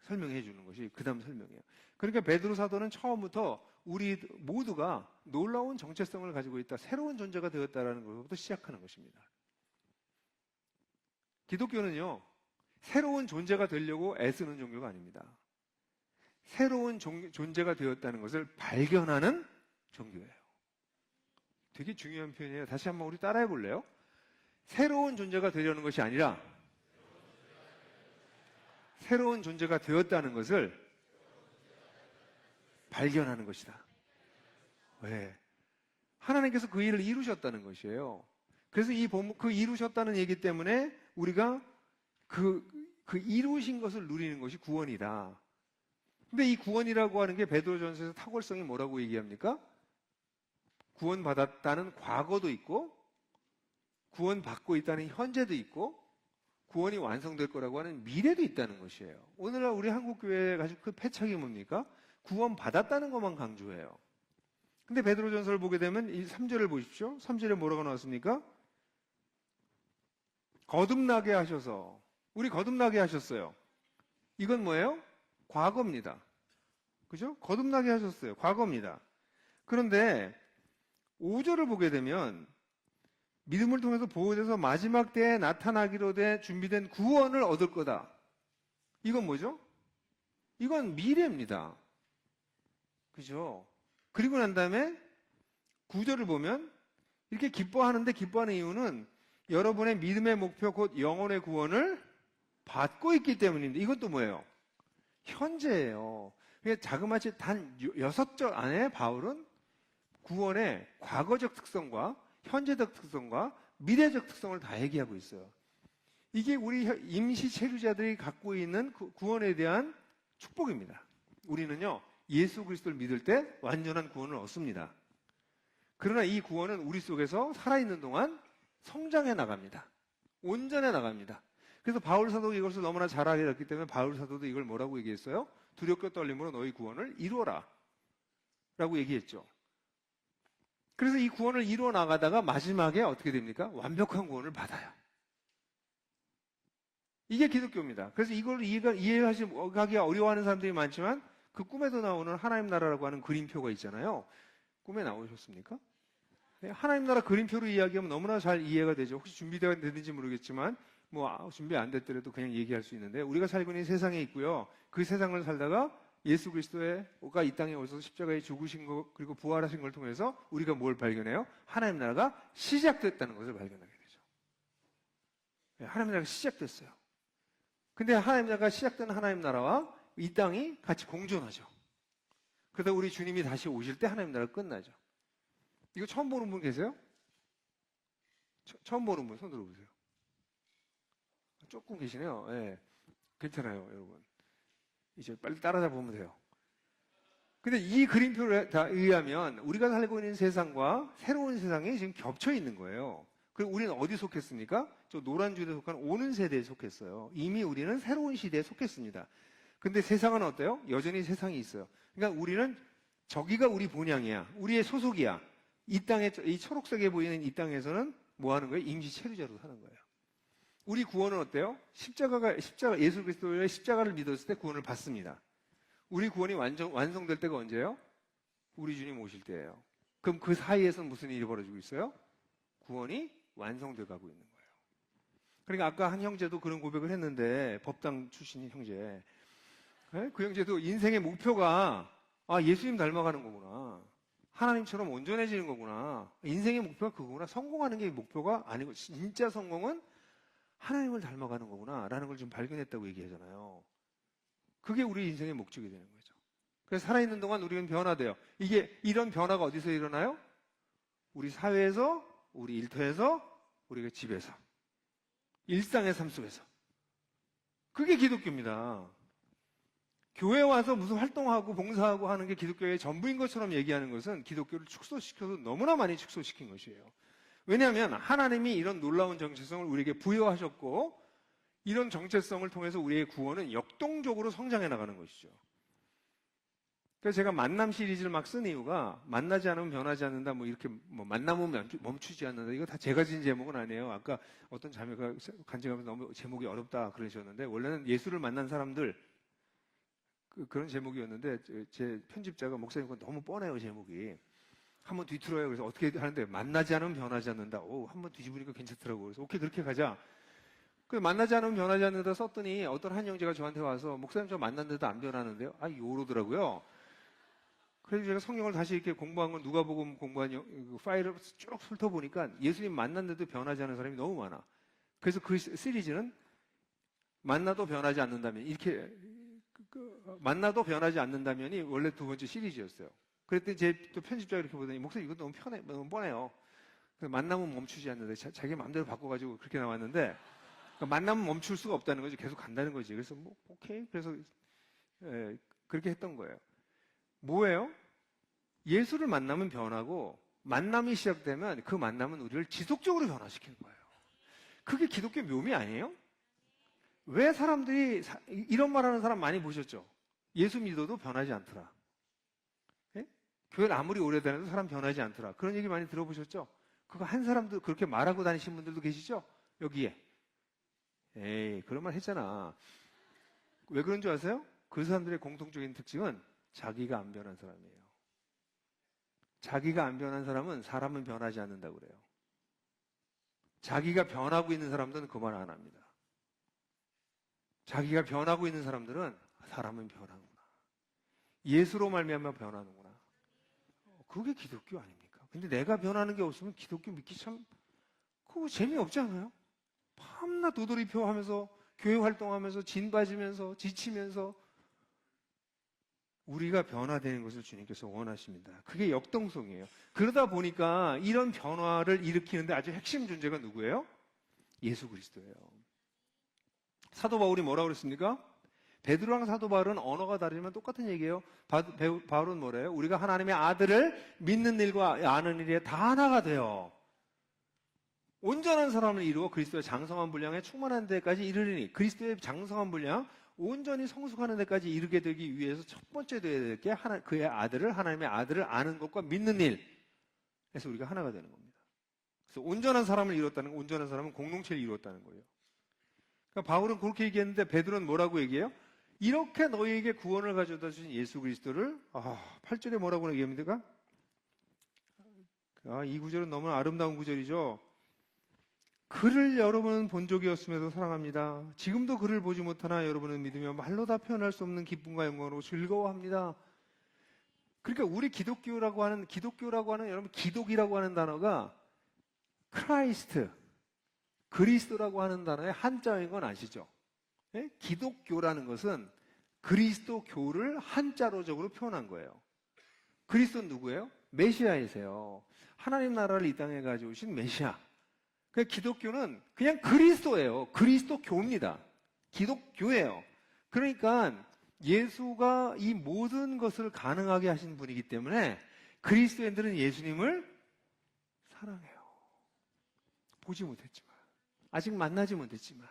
설명해 주는 것이 그 다음 설명이에요. 그러니까 베드로 사도는 처음부터 우리 모두가 놀라운 정체성을 가지고 있다, 새로운 존재가 되었다라는 것부터 시작하는 것입니다. 기독교는요, 새로운 존재가 되려고 애쓰는 종교가 아닙니다. 새로운 존재가 되었다는 것을 발견하는 종교예요. 되게 중요한 표현이에요. 다시 한번 우리 따라해 볼래요? 새로운 존재가 되려는 것이 아니라 새로운 존재가 되었다는 것을 발견하는 것이다. 왜? 하나님께서 그 일을 이루셨다는 것이에요. 그래서 그 이루셨다는 얘기 때문에 우리가 그 이루신 것을 누리는 것이 구원이다. 근데 이 구원이라고 하는 게 베드로전서에서 탁월성이 뭐라고 얘기합니까? 구원받았다는 과거도 있고, 구원받고 있다는 현재도 있고, 구원이 완성될 거라고 하는 미래도 있다는 것이에요. 오늘날 우리 한국교회의 가지고 그 패착이 뭡니까? 구원받았다는 것만 강조해요. 근데 베드로전서를 보게 되면 이 3절을 보십시오. 3절에 뭐라고 나왔습니까? 거듭나게 하셔서, 우리 거듭나게 하셨어요. 이건 뭐예요? 과거입니다. 그죠? 거듭나게 하셨어요. 과거입니다. 그런데 5절을 보게 되면 믿음을 통해서 보호돼서 마지막 때에 나타나기로 돼 준비된 구원을 얻을 거다. 이건 뭐죠? 이건 미래입니다. 그죠? 그리고 난 다음에 9절을 보면 이렇게 기뻐하는데, 기뻐하는 이유는 여러분의 믿음의 목표 곧 영혼의 구원을 받고 있기 때문인데, 이것도 뭐예요? 현재예요. 그러니까 자그마치 단 6절 안에 바울은 구원의 과거적 특성과 현재적 특성과 미래적 특성을 다 얘기하고 있어요. 이게 우리 임시 체류자들이 갖고 있는 구원에 대한 축복입니다. 우리는요, 예수 그리스도를 믿을 때 완전한 구원을 얻습니다. 그러나 이 구원은 우리 속에서 살아있는 동안 성장해 나갑니다. 온전해 나갑니다. 그래서 바울 사도가 이것을 너무나 잘 알았기 때문에 바울 사도도 이걸 뭐라고 얘기했어요? 두렵고 떨림으로 너희 구원을 이루어라 라고 얘기했죠. 그래서 이 구원을 이루어 나가다가 마지막에 어떻게 됩니까? 완벽한 구원을 받아요. 이게 기독교입니다. 그래서 이걸 이해하기 어려워하는 사람들이 많지만 그 꿈에도 나오는 하나님 나라라고 하는 그림표가 있잖아요. 꿈에 나오셨습니까? 하나님 나라 그림표로 이야기하면 너무나 잘 이해가 되죠. 혹시 준비가 됐는지 모르겠지만 준비 안 됐더라도 그냥 얘기할 수 있는데, 우리가 살고 있는 세상에 있고요. 그 세상을 살다가 예수 그리스도가 이 땅에 오셔서 십자가에 죽으신 것 그리고 부활하신 걸 통해서 우리가 뭘 발견해요? 하나님 나라가 시작됐다는 것을 발견하게 되죠. 하나님 나라가 시작됐어요. 근데 하나님 나라가 시작된 하나님 나라와 이 땅이 같이 공존하죠. 그러다 우리 주님이 다시 오실 때 하나님 나라가 끝나죠. 이거 처음 보는 분 계세요? 처음 보는 분 손 들어보세요. 조금 계시네요. 예. 괜찮아요, 여러분. 이제 빨리 따라잡아 보면 돼요. 근데 이 그림표에 의하면 우리가 살고 있는 세상과 새로운 세상이 지금 겹쳐 있는 거예요. 그리고 우리는 어디 속했습니까? 저 노란 줄에 속한 오는 세대에 속했어요. 이미 우리는 새로운 시대에 속했습니다. 근데 세상은 어때요? 여전히 세상이 있어요. 그러니까 우리는 저기가 우리 본향이야. 우리의 소속이야. 이 땅에, 이 초록색에 보이는 이 땅에서는 뭐 하는 거예요? 임시 체류자로 사는 거예요. 우리 구원은 어때요? 예수 그리스도의 십자가를 믿었을 때 구원을 받습니다. 우리 구원이 완성될 때가 언제예요? 우리 주님 오실 때예요. 그럼 그 사이에서는 무슨 일이 벌어지고 있어요? 구원이 완성돼 가고 있는 거예요. 그러니까 아까 한 형제도 그런 고백을 했는데, 법당 출신인 형제. 그 형제도 인생의 목표가 예수님 닮아가는 거구나. 하나님처럼 온전해지는 거구나. 인생의 목표가 그거구나. 성공하는 게 목표가 아니고 진짜 성공은 하나님을 닮아가는 거구나 라는 걸 좀 발견했다고 얘기하잖아요. 그게 우리 인생의 목적이 되는 거죠. 그래서 살아있는 동안 우리는 변화돼요. 이런 변화가 어디서 일어나요? 우리 사회에서, 우리 일터에서, 우리가 집에서, 일상의 삶 속에서. 그게 기독교입니다. 교회 와서 무슨 활동하고 봉사하고 하는 게 기독교의 전부인 것처럼 얘기하는 것은 기독교를 축소시켜서 너무나 많이 축소시킨 것이에요. 왜냐하면 하나님이 이런 놀라운 정체성을 우리에게 부여하셨고, 이런 정체성을 통해서 우리의 구원은 역동적으로 성장해 나가는 것이죠. 그래서 제가 만남 시리즈를 막 쓴 이유가, 만나지 않으면 변하지 않는다, 만남은 멈추지 않는다. 이거 다 제가 진 제목은 아니에요. 아까 어떤 자매가 간증하면서 너무 제목이 어렵다 그러셨는데, 원래는 예수를 만난 사람들, 그런 제목이었는데, 제 편집자가 목사님 그건 너무 뻔해요, 제목이. 한번 뒤틀어요. 그래서 어떻게 하는데, 만나지 않으면 변하지 않는다. 한번 뒤집으니까 괜찮더라고요. 그래서 오케이, 그렇게 가자. 그래서 만나지 않으면 변하지 않는다 썼더니 어떤 한 형제가 저한테 와서, 목사님 저 만났는데도 안 변하는데요? 요러더라고요. 그래서 제가 성경을 다시 이렇게 공부한 건 누가복음 공부한 그 파일을 쭉 훑어보니까 예수님 만났는데도 변하지 않는 사람이 너무 많아. 그래서 그 시리즈는 만나도 변하지 않는다면, 이렇게, 만나도 변하지 않는다면이 원래 두 번째 시리즈였어요. 그랬더니 제 또 편집자가 이렇게 보더니, 목사님 이거 너무 뻔해요. 만남은 멈추지 않는데, 자기 마음대로 바꿔가지고 그렇게 나왔는데, 만남은 멈출 수가 없다는 거지. 계속 간다는 거지. 그래서 오케이. 그래서 그렇게 했던 거예요. 뭐예요? 예수를 만나면 변하고, 만남이 시작되면 그 만남은 우리를 지속적으로 변화시키는 거예요. 그게 기독교 묘미 아니에요? 왜 사람들이 이런 말하는 사람 많이 보셨죠? 예수 믿어도 변하지 않더라. 예? 교회를 아무리 오래 다녀도 사람 변하지 않더라. 그런 얘기 많이 들어보셨죠? 그거 한 사람도 그렇게 말하고 다니신 분들도 계시죠? 여기에. 에이, 그런 말 했잖아. 왜 그런 줄 아세요? 그 사람들의 공통적인 특징은 자기가 안 변한 사람이에요. 자기가 안 변한 사람은 사람은 변하지 않는다고 그래요. 자기가 변하고 있는 사람들은 그 말 안 합니다. 자기가 변하고 있는 사람들은 사람은 변하구나. 예수로 말미암아 변하는구나. 그게 기독교 아닙니까? 근데 내가 변하는 게 없으면 기독교 믿기 참 그거 재미없지 않아요? 밤낮 도돌이표 하면서 교회 활동하면서 진 빠지면서 지치면서 우리가 변화되는 것을 주님께서 원하십니다. 그게 역동성이에요. 그러다 보니까 이런 변화를 일으키는데 아주 핵심 존재가 누구예요? 예수 그리스도예요. 사도 바울이 뭐라고 그랬습니까? 베드로랑 사도 바울은 언어가 다르지만 똑같은 얘기예요. 바울은 뭐래요? 우리가 하나님의 아들을 믿는 일과 아는 일에 다 하나가 돼요. 온전한 사람을 이루어 그리스도의 장성한 분량에 충만한 데까지 이르리니, 그리스도의 장성한 분량, 온전히 성숙하는 데까지 이르게 되기 위해서 첫 번째 되어야 될 게 그의 아들을, 하나님의 아들을 아는 것과 믿는 일. 그래서 우리가 하나가 되는 겁니다. 그래서 온전한 사람을 이뤘다는 건, 온전한 사람은 공동체를 이뤘다는 거예요. 그러니까 바울은 그렇게 얘기했는데 베드로는 뭐라고 얘기해요? 이렇게 너희에게 구원을 가져다 주신 예수 그리스도를 8절에 뭐라고 얘기합니까? 이 구절은 너무 아름다운 구절이죠. 그를 여러분은 본 적이 없음에도 사랑합니다. 지금도 그를 보지 못하나 여러분은 믿으며 말로 다 표현할 수 없는 기쁨과 영광으로 즐거워합니다. 그러니까 우리 기독교라고 하는 여러분 기독이라고 하는 단어가 크라이스트, 그리스도라고 하는 단어의 한자인 건 아시죠? 예? 기독교라는 것은 그리스도교를 한자로적으로 표현한 거예요. 그리스도는 누구예요? 메시아이세요. 하나님 나라를 이 땅에 가져오신 메시아. 그 기독교는 그냥 그리스도예요. 그리스도교입니다. 기독교예요. 그러니까 예수가 이 모든 것을 가능하게 하신 분이기 때문에 그리스도인들은 예수님을 사랑해요. 보지 못했지만, 아직 만나지 못했지만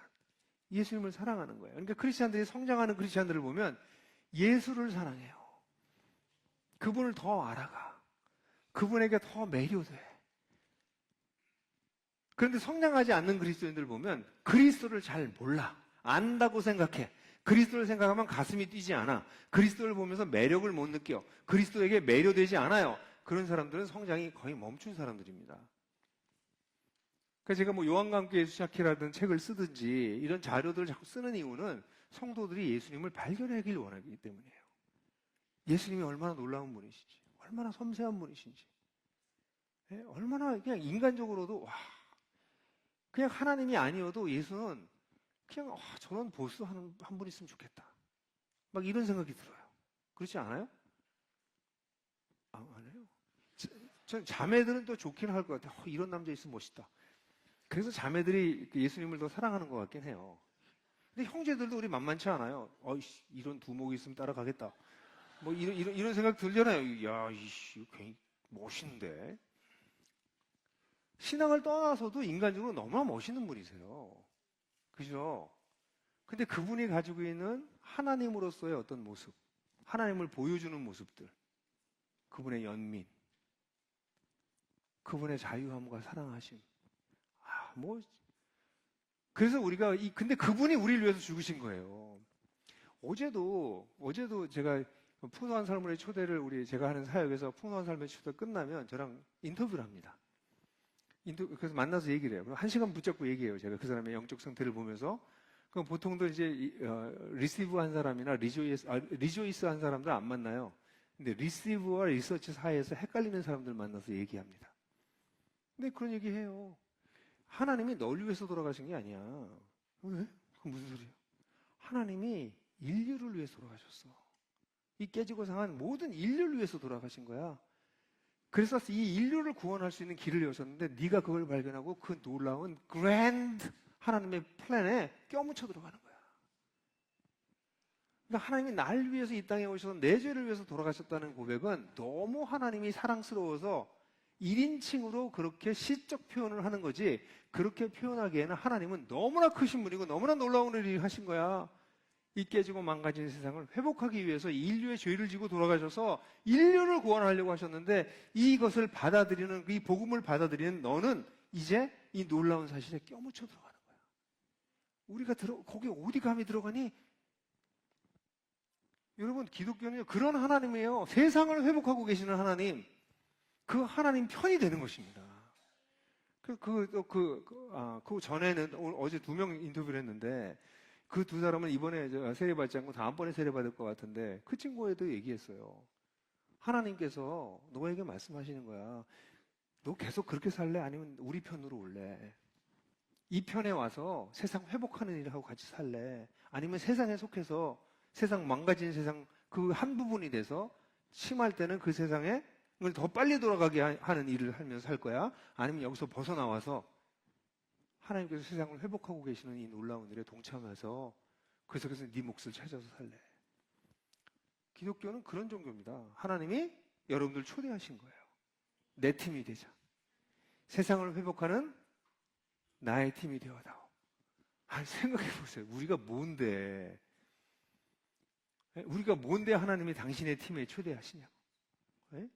예수님을 사랑하는 거예요. 그러니까 크리스찬들이 성장하는 크리스찬들을 보면 예수를 사랑해요. 그분을 더 알아가. 그분에게 더 매료돼. 그런데 성장하지 않는 그리스도인들 보면 그리스도를 잘 몰라. 안다고 생각해. 그리스도를 생각하면 가슴이 뛰지 않아. 그리스도를 보면서 매력을 못 느껴. 그리스도에게 매료되지 않아요. 그런 사람들은 성장이 거의 멈춘 사람들입니다. 그래서 제가 뭐 요한과 함께 예수 찾기라든 책을 쓰든지 이런 자료들을 자꾸 쓰는 이유는 성도들이 예수님을 발견하길 원하기 때문이에요. 예수님이 얼마나 놀라운 분이신지, 얼마나 섬세한 분이신지, 얼마나 그냥 인간적으로도 와, 그냥 하나님이 아니어도 예수는 그냥 저런 보스 한 분 있으면 좋겠다. 막 이런 생각이 들어요. 그렇지 않아요? 안 해요. 전 자매들은 또 좋긴 할 것 같아요. 이런 남자 있으면 멋있다. 그래서 자매들이 예수님을 더 사랑하는 것 같긴 해요. 근데 형제들도 우리 만만치 않아요. 이런 두목이 있으면 따라가겠다. 뭐 이런 생각 들잖아요. 야, 이씨, 괜히 멋있는데. 신앙을 떠나서도 인간적으로 너무나 멋있는 분이세요. 그죠? 근데 그분이 가지고 있는 하나님으로서의 어떤 모습, 하나님을 보여주는 모습들, 그분의 연민, 그분의 자유함과 사랑하심. 그래서 우리가, 근데 그분이 우리를 위해서 죽으신 거예요. 어제도 제가 풍성한 삶의 초대를 제가 하는 사역에서 풍성한 삶의 초대 끝나면 저랑 인터뷰를 합니다. 그래서 만나서 얘기를 해요. 그럼 1시간 붙잡고 얘기해요. 제가 그 사람의 영적 상태를 보면서. 그럼 보통도 이제, 리시브 한 사람이나 리조이스 한 사람들 안 만나요. 근데 리시브와 리서치 사이에서 헷갈리는 사람들 만나서 얘기합니다. 근데 그런 얘기 해요. 하나님이 널 위해서 돌아가신 게 아니야. 왜? 그건 무슨 소리야? 하나님이 인류를 위해서 돌아가셨어. 이 깨지고 상한 모든 인류를 위해서 돌아가신 거야. 그래서 이 인류를 구원할 수 있는 길을 여셨는데 네가 그걸 발견하고 그 놀라운 그랜드 하나님의 플랜에 껴묻혀 들어가는 거야. 그러니까 하나님이 날 위해서 이 땅에 오셔서 내 죄를 위해서 돌아가셨다는 고백은 너무 하나님이 사랑스러워서 1인칭으로 그렇게 시적 표현을 하는 거지, 그렇게 표현하기에는 하나님은 너무나 크신 분이고 너무나 놀라운 일을 하신 거야. 이 깨지고 망가진 세상을 회복하기 위해서 인류의 죄를 지고 돌아가셔서 인류를 구원하려고 하셨는데, 이것을 받아들이는, 이 복음을 받아들이는 너는 이제 이 놀라운 사실에 껴묻혀 들어가는 거야. 우리가 거기 어디 감히 들어가니? 여러분, 기독교는요, 그런 하나님이에요. 세상을 회복하고 계시는 하나님. 그 하나님 편이 되는 것입니다. 그 전에는, 어제 2명 인터뷰를 했는데, 그 2사람은 이번에 세례받지 않고 다음번에 세례받을 것 같은데, 그 친구에도 얘기했어요. 하나님께서 너에게 말씀하시는 거야. 너 계속 그렇게 살래? 아니면 우리 편으로 올래? 이 편에 와서 세상 회복하는 일을 하고 같이 살래? 아니면 세상에 속해서 세상 망가진 세상 그 한 부분이 돼서 심할 때는 그 세상에 더 빨리 돌아가게 하는 일을 하면서 살 거야? 아니면 여기서 벗어나와서 하나님께서 세상을 회복하고 계시는 이 놀라운 일에 동참해서 그 속에서 네 몫을 찾아서 살래? 기독교는 그런 종교입니다. 하나님이 여러분들 초대하신 거예요. 내 팀이 되자. 세상을 회복하는 나의 팀이 되어다오. 생각해 보세요. 우리가 뭔데 하나님이 당신의 팀에 초대하시냐고. 네?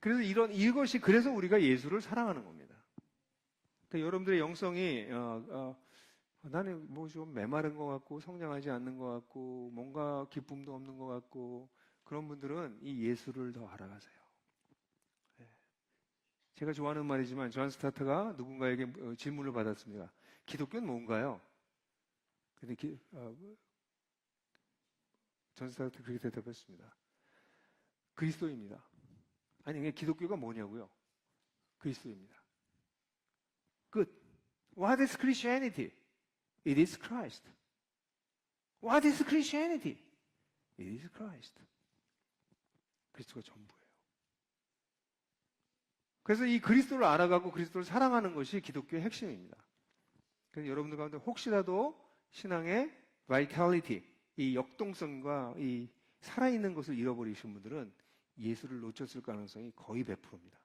그래서 우리가 예수를 사랑하는 겁니다. 그러니까 여러분들의 영성이 나는 뭐 좀 메마른 것 같고 성장하지 않는 것 같고 뭔가 기쁨도 없는 것 같고, 그런 분들은 이 예수를 더 알아가세요. 네. 제가 좋아하는 말이지만 존 스타트가 누군가에게 질문을 받았습니다. 기독교는 뭔가요? 근데 존 스타트 그렇게 대답했습니다. 그리스도입니다. 아니, 기독교가 뭐냐고요? 그리스도입니다. 끝. What is Christianity? It is Christ. What is Christianity? It is Christ. 그리스도가 전부예요. 그래서 이 그리스도를 알아가고 그리스도를 사랑하는 것이 기독교의 핵심입니다. 그래서 여러분들 가운데 혹시라도 신앙의 vitality, 이 역동성과 이 살아있는 것을 잃어버리신 분들은 예수를 놓쳤을 가능성이 거의 100%입니다.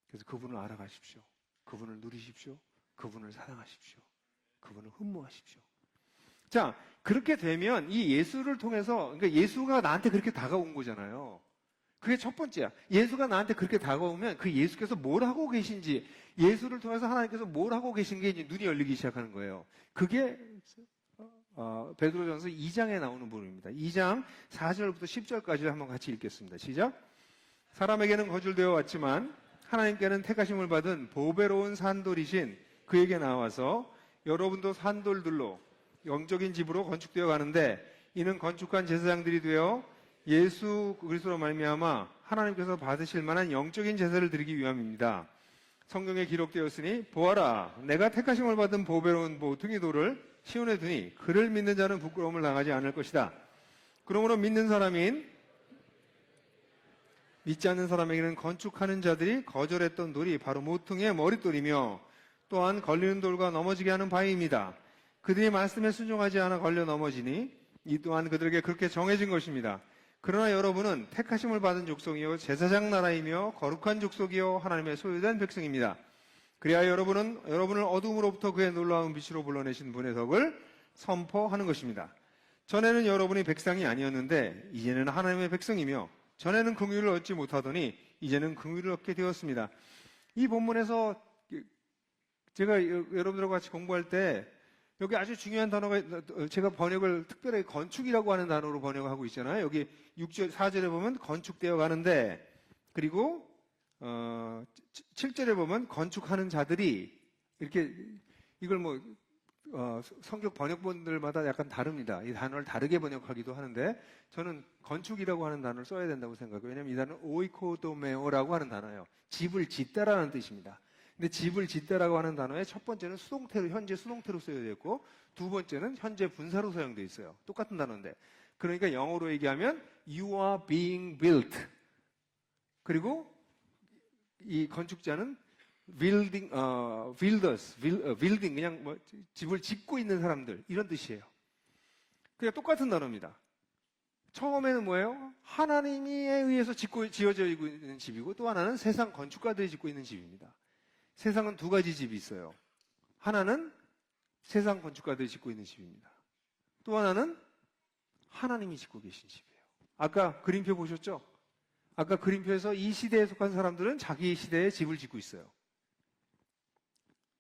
그래서 그분을 알아가십시오. 그분을 누리십시오. 그분을 사랑하십시오. 그분을 흠모하십시오. 자, 그렇게 되면 이 예수를 통해서, 그러니까 예수가 나한테 그렇게 다가온 거잖아요. 그게 첫 번째야. 예수가 나한테 그렇게 다가오면 그 예수께서 뭘 하고 계신지, 예수를 통해서 하나님께서 뭘 하고 계신 게 이제 눈이 열리기 시작하는 거예요. 그게 베드로전서 2장에 나오는 부분입니다. 2장 4절부터 10절까지 한번 같이 읽겠습니다. 시작. 사람에게는 거절되어 왔지만 하나님께는 택하심을 받은 보배로운 산돌이신 그에게 나와서 여러분도 산돌들로 영적인 집으로 건축되어 가는데 이는 건축한 제사장들이 되어 예수 그리스도로 말미암아 하나님께서 받으실 만한 영적인 제사를 드리기 위함입니다. 성경에 기록되었으니 보아라 내가 택하심을 받은 보배로운 모퉁이 돌을 시온에 두니 그를 믿는 자는 부끄러움을 당하지 않을 것이다. 그러므로 믿는 사람인 믿지 않는 사람에게는 건축하는 자들이 거절했던 돌이 바로 모퉁이의 머릿돌이며 또한 걸리는 돌과 넘어지게 하는 바위입니다. 그들이 말씀에 순종하지 않아 걸려 넘어지니 이 또한 그들에게 그렇게 정해진 것입니다. 그러나 여러분은 택하심을 받은 족속이요 제사장 나라이며 거룩한 족속이요 하나님의 소유된 백성입니다. 그래야 여러분을 어둠으로부터 그의 놀라운 빛으로 불러내신 분의 덕을 선포하는 것입니다. 전에는 여러분이 백성이 아니었는데 이제는 하나님의 백성이며 전에는 긍휼을 얻지 못하더니 이제는 긍휼을 얻게 되었습니다. 이 본문에서 제가 여러분들과 같이 공부할 때 여기 아주 중요한 단어가 제가 번역을 특별히 건축이라고 하는 단어로 번역하고 있잖아요. 여기 6절, 4절에 보면 건축되어 가는데 그리고 7절에 보면 건축하는 자들이 이렇게 이걸 성경 번역본들마다 약간 다릅니다. 이 단어를 다르게 번역하기도 하는데 저는 건축이라고 하는 단어를 써야 된다고 생각해요. 왜냐하면 이 단어는 오이코도메오라고 하는 단어예요. 집을 짓다라는 뜻입니다. 근데 집을 짓다라고 하는 단어의 첫 번째는 수동태로 현재 수동태로 쓰여져 있고 두 번째는 현재 분사로 사용되어 있어요. 똑같은 단어인데 그러니까 영어로 얘기하면 you are being built 그리고 이 건축자는 builders, building 그냥 집을 짓고 있는 사람들 이런 뜻이에요. 그냥 똑같은 단어입니다. 처음에는 뭐예요? 하나님에 의해서 지어져 있는 집이고 또 하나는 세상 건축가들이 짓고 있는 집입니다. 세상은 두 가지 집이 있어요. 하나는 세상 건축가들이 짓고 있는 집입니다. 또 하나는 하나님이 짓고 계신 집이에요. 아까 그림표 보셨죠? 아까 그림표에서 이 시대에 속한 사람들은 자기 시대에 집을 짓고 있어요.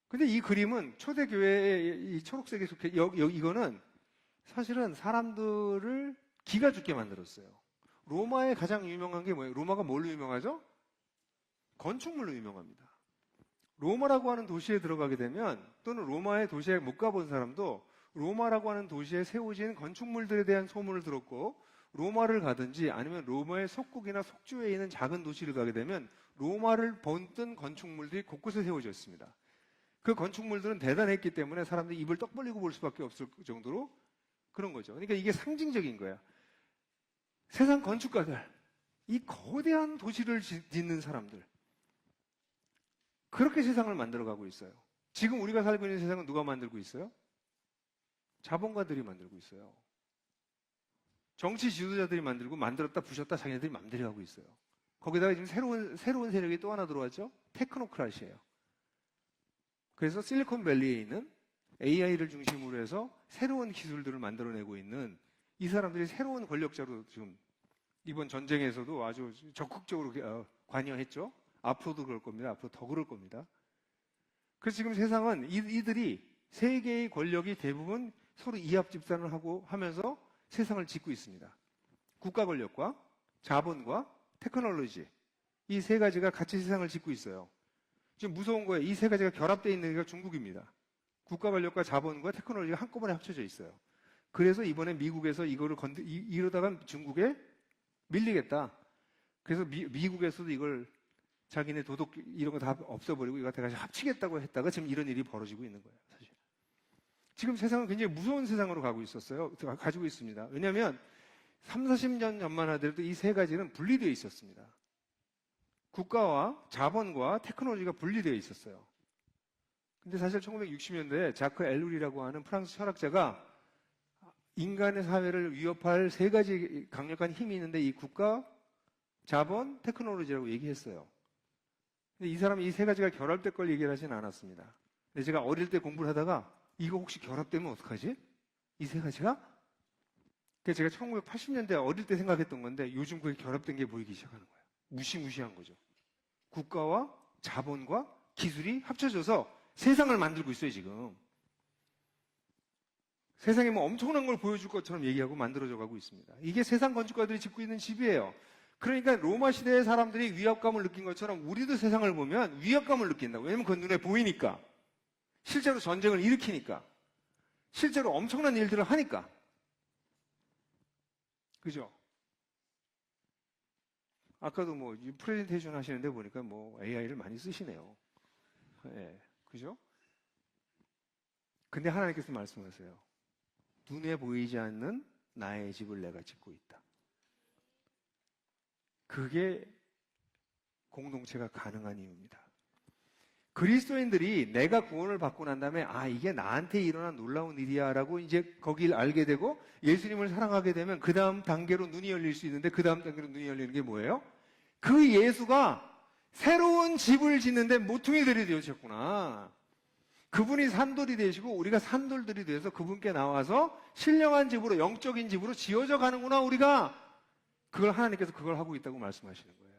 근데 이 그림은 초대교회의 이 초록색에 속해, 이거는 사실은 사람들을 기가 죽게 만들었어요. 로마의 가장 유명한 게 뭐예요? 로마가 뭘로 유명하죠? 건축물로 유명합니다. 로마라고 하는 도시에 들어가게 되면 또는 로마의 도시에 못 가본 사람도 로마라고 하는 도시에 세워진 건축물들에 대한 소문을 들었고 로마를 가든지 아니면 로마의 속국이나 속주에 있는 작은 도시를 가게 되면 로마를 본뜬 건축물들이 곳곳에 세워져 있습니다. 그 건축물들은 대단했기 때문에 사람들이 입을 떡 벌리고 볼 수밖에 없을 정도로 그런 거죠. 그러니까 이게 상징적인 거야. 세상 건축가들, 이 거대한 도시를 짓는 사람들, 그렇게 세상을 만들어가고 있어요. 지금 우리가 살고 있는 세상은 누가 만들고 있어요? 자본가들이 만들고 있어요. 정치 지도자들이 만들었다 부셨다 자기네들이 맘대로 하고 있어요. 거기다가 지금 새로운 세력이 또 하나 들어왔죠? 테크노크라시예요. 그래서 실리콘밸리에 있는 AI를 중심으로 해서 새로운 기술들을 만들어내고 있는 이 사람들이 새로운 권력자로 지금 이번 전쟁에서도 아주 적극적으로 관여했죠. 앞으로도 그럴 겁니다. 앞으로 더 그럴 겁니다. 그래서 지금 세상은 이들이 세계의 권력이 대부분 서로 이합집산을 하면서 세상을 짓고 있습니다. 국가 권력과 자본과 테크놀로지 이 세 가지가 같이 세상을 짓고 있어요. 지금 무서운 거예요. 이 세 가지가 결합되어 있는 게 중국입니다. 국가 권력과 자본과 테크놀로지가 한꺼번에 합쳐져 있어요. 그래서 이번에 미국에서 이거를 이러다가 중국에 밀리겠다. 그래서 미국에서도 이걸 자기네 도덕 이런 거 다 없애버리고 이거 다 같이 합치겠다고 했다가 지금 이런 일이 벌어지고 있는 거예요. 사실. 지금 세상은 굉장히 무서운 세상으로 가지고 있습니다. 왜냐하면 3, 40년 전만 하더라도 이 세 가지는 분리되어 있었습니다. 국가와 자본과 테크놀로지가 분리되어 있었어요. 근데 사실 1960년대에 자크 엘룰이라고 하는 프랑스 철학자가 인간의 사회를 위협할 세 가지 강력한 힘이 있는데 이 국가, 자본, 테크놀로지라고 얘기했어요. 근데 이 사람이 이 세 가지가 결합될 걸 얘기를 하진 않았습니다. 근데 제가 어릴 때 공부를 하다가 이거 혹시 결합되면 어떡하지? 이 세 가지가? 그래서 제가 1980년대 어릴 때 생각했던 건데 요즘 그게 결합된 게 보이기 시작하는 거예요. 무시무시한 거죠. 국가와 자본과 기술이 합쳐져서 세상을 만들고 있어요, 지금. 세상에 뭐 엄청난 걸 보여줄 것처럼 얘기하고 만들어져 가고 있습니다. 이게 세상 건축가들이 짓고 있는 집이에요. 그러니까 로마 시대의 사람들이 위압감을 느낀 것처럼 우리도 세상을 보면 위압감을 느낀다고. 왜냐면 그건 눈에 보이니까. 실제로 전쟁을 일으키니까. 실제로 엄청난 일들을 하니까. 그죠? 아까도 뭐 프레젠테이션 하시는데 보니까 뭐 AI를 많이 쓰시네요. 예, 그죠? 근데 하나님께서 말씀하세요. 눈에 보이지 않는 나의 집을 내가 짓고 있다. 그게 공동체가 가능한 이유입니다. 그리스도인들이 내가 구원을 받고 난 다음에 아 이게 나한테 일어난 놀라운 일이야 라고 이제 거길 알게 되고 예수님을 사랑하게 되면 그 다음 단계로 눈이 열릴 수 있는데 그 다음 단계로 눈이 열리는 게 뭐예요? 그 예수가 새로운 집을 짓는데 모퉁이들이 되어주셨구나. 그분이 산돌이 되시고 우리가 산돌들이 돼서 그분께 나와서 신령한 집으로 영적인 집으로 지어져 가는구나 우리가. 그걸 하나님께서 그걸 하고 있다고 말씀하시는 거예요.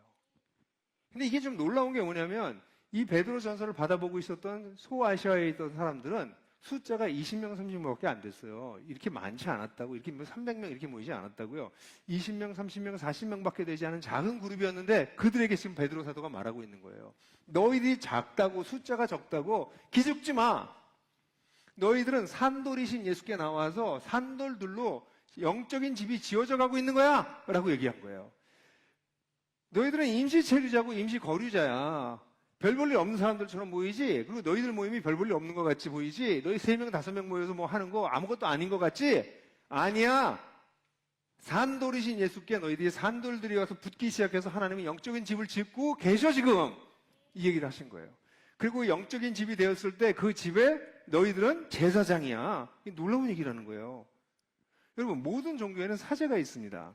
근데 이게 좀 놀라운 게 뭐냐면 이 베드로 전서를 받아보고 있었던 소아시아에 있던 사람들은 숫자가 20명, 30명밖에 안 됐어요. 이렇게 많지 않았다고, 이렇게 300명 이렇게 모이지 않았다고요. 20명, 30명, 40명밖에 되지 않은 작은 그룹이었는데 그들에게 지금 베드로 사도가 말하고 있는 거예요. 너희들이 작다고, 숫자가 적다고 기죽지 마. 너희들은 산돌이신 예수께 나와서 산돌들로 영적인 집이 지어져 가고 있는 거야 라고 얘기한 거예요. 너희들은 임시 체류자고 임시 거류자야. 별 볼 일 없는 사람들처럼 보이지? 그리고 너희들 모임이 별 볼 일 없는 것 같이 보이지? 너희 3명, 5명 모여서 뭐 하는 거 아무것도 아닌 것 같지? 아니야. 산돌이신 예수께 너희들이 산돌들이 와서 붙기 시작해서 하나님이 영적인 집을 짓고 계셔 지금. 이 얘기를 하신 거예요. 그리고 영적인 집이 되었을 때 그 집에 너희들은 제사장이야. 놀라운 얘기라는 거예요. 여러분 모든 종교에는 사제가 있습니다.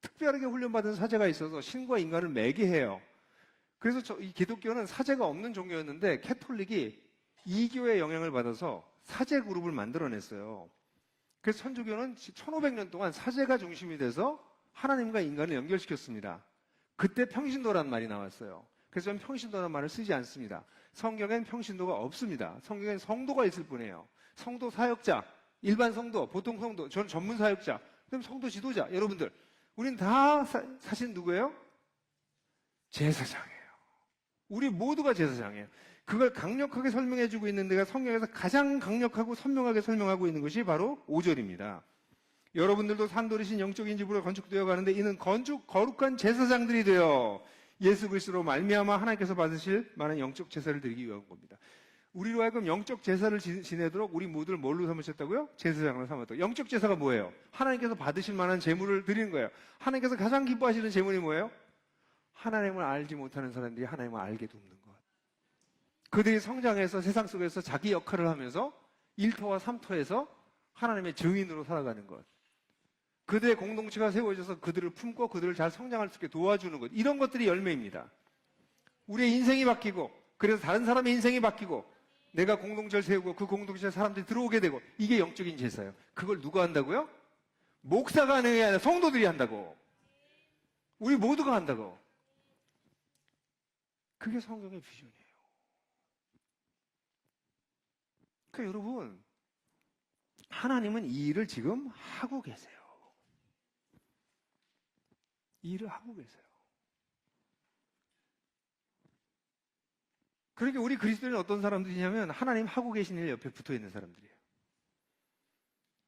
특별하게 훈련받은 사제가 있어서 신과 인간을 매개해요. 그래서 이 기독교는 사제가 없는 종교였는데 캐톨릭이 이교의 영향을 받아서 사제 그룹을 만들어냈어요. 그래서 천주교는 1500년 동안 사제가 중심이 돼서 하나님과 인간을 연결시켰습니다. 그때 평신도란 말이 나왔어요. 그래서 저는 평신도라는 말을 쓰지 않습니다. 성경엔 평신도가 없습니다. 성경엔 성도가 있을 뿐이에요. 성도 사역자, 일반 성도, 보통 성도, 저는 전문 사역자, 그럼 성도 지도자, 여러분들. 우린 다 사실 누구예요? 제사장이에요. 우리 모두가 제사장이에요. 그걸 강력하게 설명해주고 있는 데가 성경에서 가장 강력하고 선명하게 설명하고 있는 것이 바로 5절입니다. 여러분들도 산돌이신 영적인 집으로 건축되어 가는데 이는 거룩한 제사장들이 되어 예수 그리스도로 말미암아 하나님께서 받으실 많은 영적 제사를 드리기 위한 겁니다. 우리로 하여금 영적 제사를 지내도록 우리 모두를 뭘로 삼으셨다고요? 제사장으로 삼았다고. 영적 제사가 뭐예요? 하나님께서 받으실 만한 제물을 드리는 거예요. 하나님께서 가장 기뻐하시는 제물이 뭐예요? 하나님을 알지 못하는 사람들이 하나님을 알게 돕는 것. 그들이 성장해서 세상 속에서 자기 역할을 하면서 1터와 3터에서 하나님의 증인으로 살아가는 것. 그들의 공동체가 세워져서 그들을 품고 그들을 잘 성장할 수 있게 도와주는 것. 이런 것들이 열매입니다. 우리의 인생이 바뀌고 그래서 다른 사람의 인생이 바뀌고 내가 공동체를 세우고 그 공동체에 사람들이 들어오게 되고 이게 영적인 제사예요. 그걸 누가 한다고요? 목사가 하는 게 아니라 성도들이 한다고. 우리 모두가 한다고. 그게 성경의 비전이에요. 그러니까 여러분, 하나님은 이 일을 지금 하고 계세요. 이 일을 하고 계세요. 그러니까 우리 그리스도인은 어떤 사람들이냐면 하나님 하고 계신 일 옆에 붙어 있는 사람들이에요.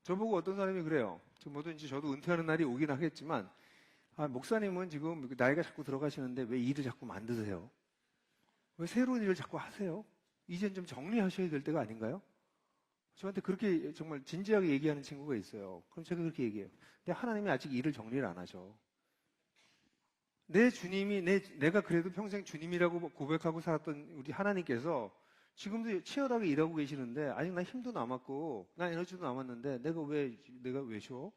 저보고 어떤 사람이 그래요. 뭐든지 저도 은퇴하는 날이 오긴 하겠지만, 목사님은 지금 나이가 자꾸 들어가시는데 왜 일을 자꾸 만드세요? 왜 새로운 일을 자꾸 하세요? 이젠 좀 정리하셔야 될 때가 아닌가요? 저한테 그렇게 정말 진지하게 얘기하는 친구가 있어요. 그럼 제가 그렇게 얘기해요. 근데 하나님이 아직 일을 정리를 안 하셔. 내 주님이, 내가 그래도 평생 주님이라고 고백하고 살았던 우리 하나님께서 지금도 치열하게 일하고 계시는데 아직 나 힘도 남았고 나 에너지도 남았는데 내가 왜 쉬어?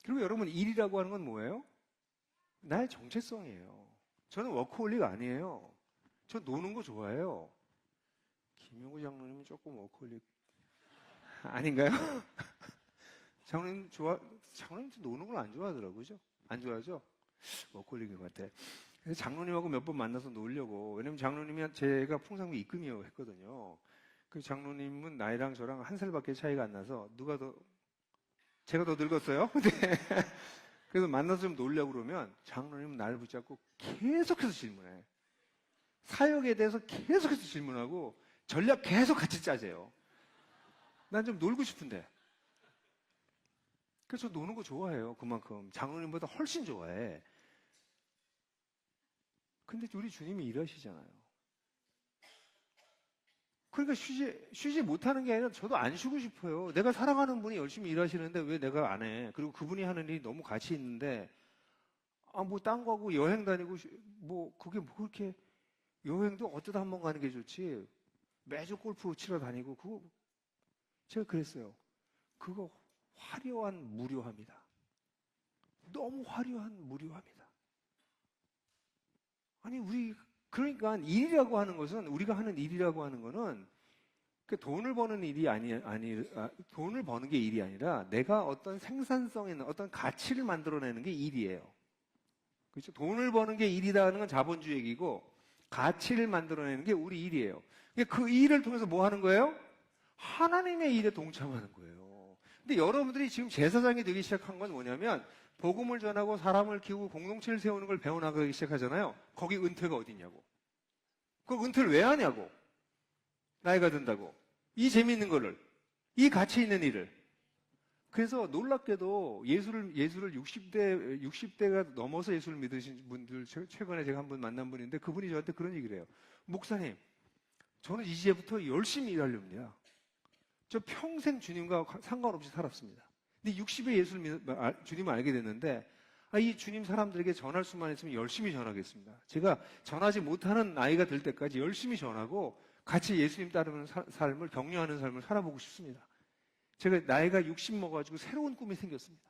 그리고 여러분, 일이라고 하는 건 뭐예요? 나의 정체성이에요. 저는 워커홀릭 아니에요. 저 노는 거 좋아해요. 김용구 장로님은 조금 워커홀릭 아닌가요? 장로님도 노는 걸 안 좋아하더라고요. 그죠? 안 좋아하죠? 워커홀릭인 것 같아. 그래서 장로님하고 몇 번 만나서 놀려고. 왜냐면 장로님이 제가 풍상비 입금이요 했거든요. 그 장로님은 나이랑 저랑 한 살밖에 차이가 안 나서 제가 더 늙었어요. 네. 그래서 만나서 좀 놀려고 그러면 장로님은 나를 붙잡고 계속해서 질문해. 사역에 대해서 계속해서 질문하고 전략 계속 같이 짜재요. 난 좀 놀고 싶은데. 그래서 노는 거 좋아해요. 그만큼. 장로님보다 훨씬 좋아해. 근데 우리 주님이 일하시잖아요. 그러니까 쉬지 못하는 게 아니라 저도 안 쉬고 싶어요. 내가 사랑하는 분이 열심히 일하시는데 왜 내가 안 해? 그리고 그분이 하는 일이 너무 가치 있는데, 뭐 딴 거 하고 여행 다니고, 그게 뭐 그렇게, 여행도 어쩌다 한 번 가는 게 좋지. 매주 골프 치러 다니고, 제가 그랬어요. 그거 화려한 무료함이다. 너무 화려한 무료함이다. 아니, 그러니까 일이라고 하는 것은, 우리가 하는 일이라고 하는 거는, 돈을 버는 돈을 버는 게 일이 아니라 내가 어떤 생산성 있는 어떤 가치를 만들어내는 게 일이에요. 그렇죠? 돈을 버는 게 일이다 하는 건 자본주의 얘기고, 가치를 만들어내는 게 우리 일이에요. 그 일을 통해서 뭐 하는 거예요? 하나님의 일에 동참하는 거예요. 근데 여러분들이 지금 제사장이 되기 시작한 건 뭐냐면, 복음을 전하고 사람을 키우고 공동체를 세우는 걸 배워나가기 시작하잖아요. 거기 은퇴가 어딨냐고. 그 은퇴를 왜 하냐고. 나이가 든다고. 이 재미있는 거를. 이 가치 있는 일을. 그래서 놀랍게도 예수를 60대가 넘어서 예수를 믿으신 분들, 최근에 제가 한 분 만난 분인데 그분이 저한테 그런 얘기를 해요. 목사님, 저는 이제부터 열심히 일하렵니다. 저 평생 주님과 상관없이 살았습니다. 근데 60에 주님을 알게 됐는데, 이 주님 사람들에게 전할 수만 있으면 열심히 전하겠습니다. 제가 전하지 못하는 나이가 될 때까지 열심히 전하고 같이 예수님 따르는 삶을, 격려하는 삶을 살아보고 싶습니다. 제가 나이가 60 먹어가지고 새로운 꿈이 생겼습니다.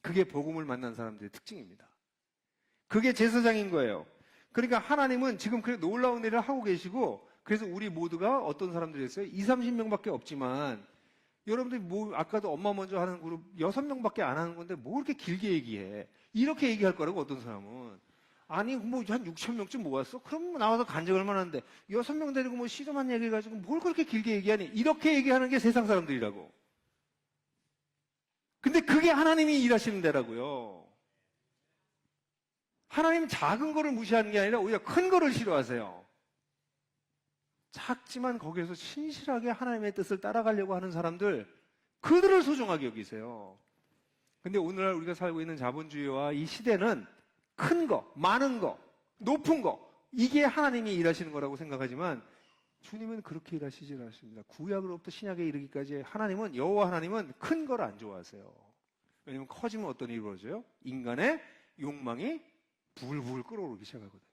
그게 복음을 만난 사람들의 특징입니다. 그게 제사장인 거예요. 그러니까 하나님은 지금 그렇게 놀라운 일을 하고 계시고, 그래서 우리 모두가 어떤 사람들이었어요? 20-30명밖에 없지만, 여러분들이 아까도 엄마 먼저 하는 그룹 6명밖에 안 하는 건데 뭐 그렇게 길게 얘기해? 이렇게 얘기할 거라고 어떤 사람은. 아니, 한 6,000명쯤 모았어? 그럼 나와서 간증할 만한데 6명 데리고 시조만 얘기해가지고 뭘 그렇게 길게 얘기하니? 이렇게 얘기하는 게 세상 사람들이라고. 근데 그게 하나님이 일하시는 데라고요. 하나님은 작은 거를 무시하는 게 아니라 오히려 큰 거를 싫어하세요. 작지만 거기에서 신실하게 하나님의 뜻을 따라가려고 하는 사람들, 그들을 소중하게 여기세요. 근데 오늘날 우리가 살고 있는 자본주의와 이 시대는 큰 거, 많은 거, 높은 거, 이게 하나님이 일하시는 거라고 생각하지만 주님은 그렇게 일하시지 않습니다. 구약으로부터 신약에 이르기까지 여호와 하나님은 큰 걸 안 좋아하세요. 왜냐하면 커지면 어떤 일이 벌어져요? 인간의 욕망이 불불 끓어오르기 시작하거든요.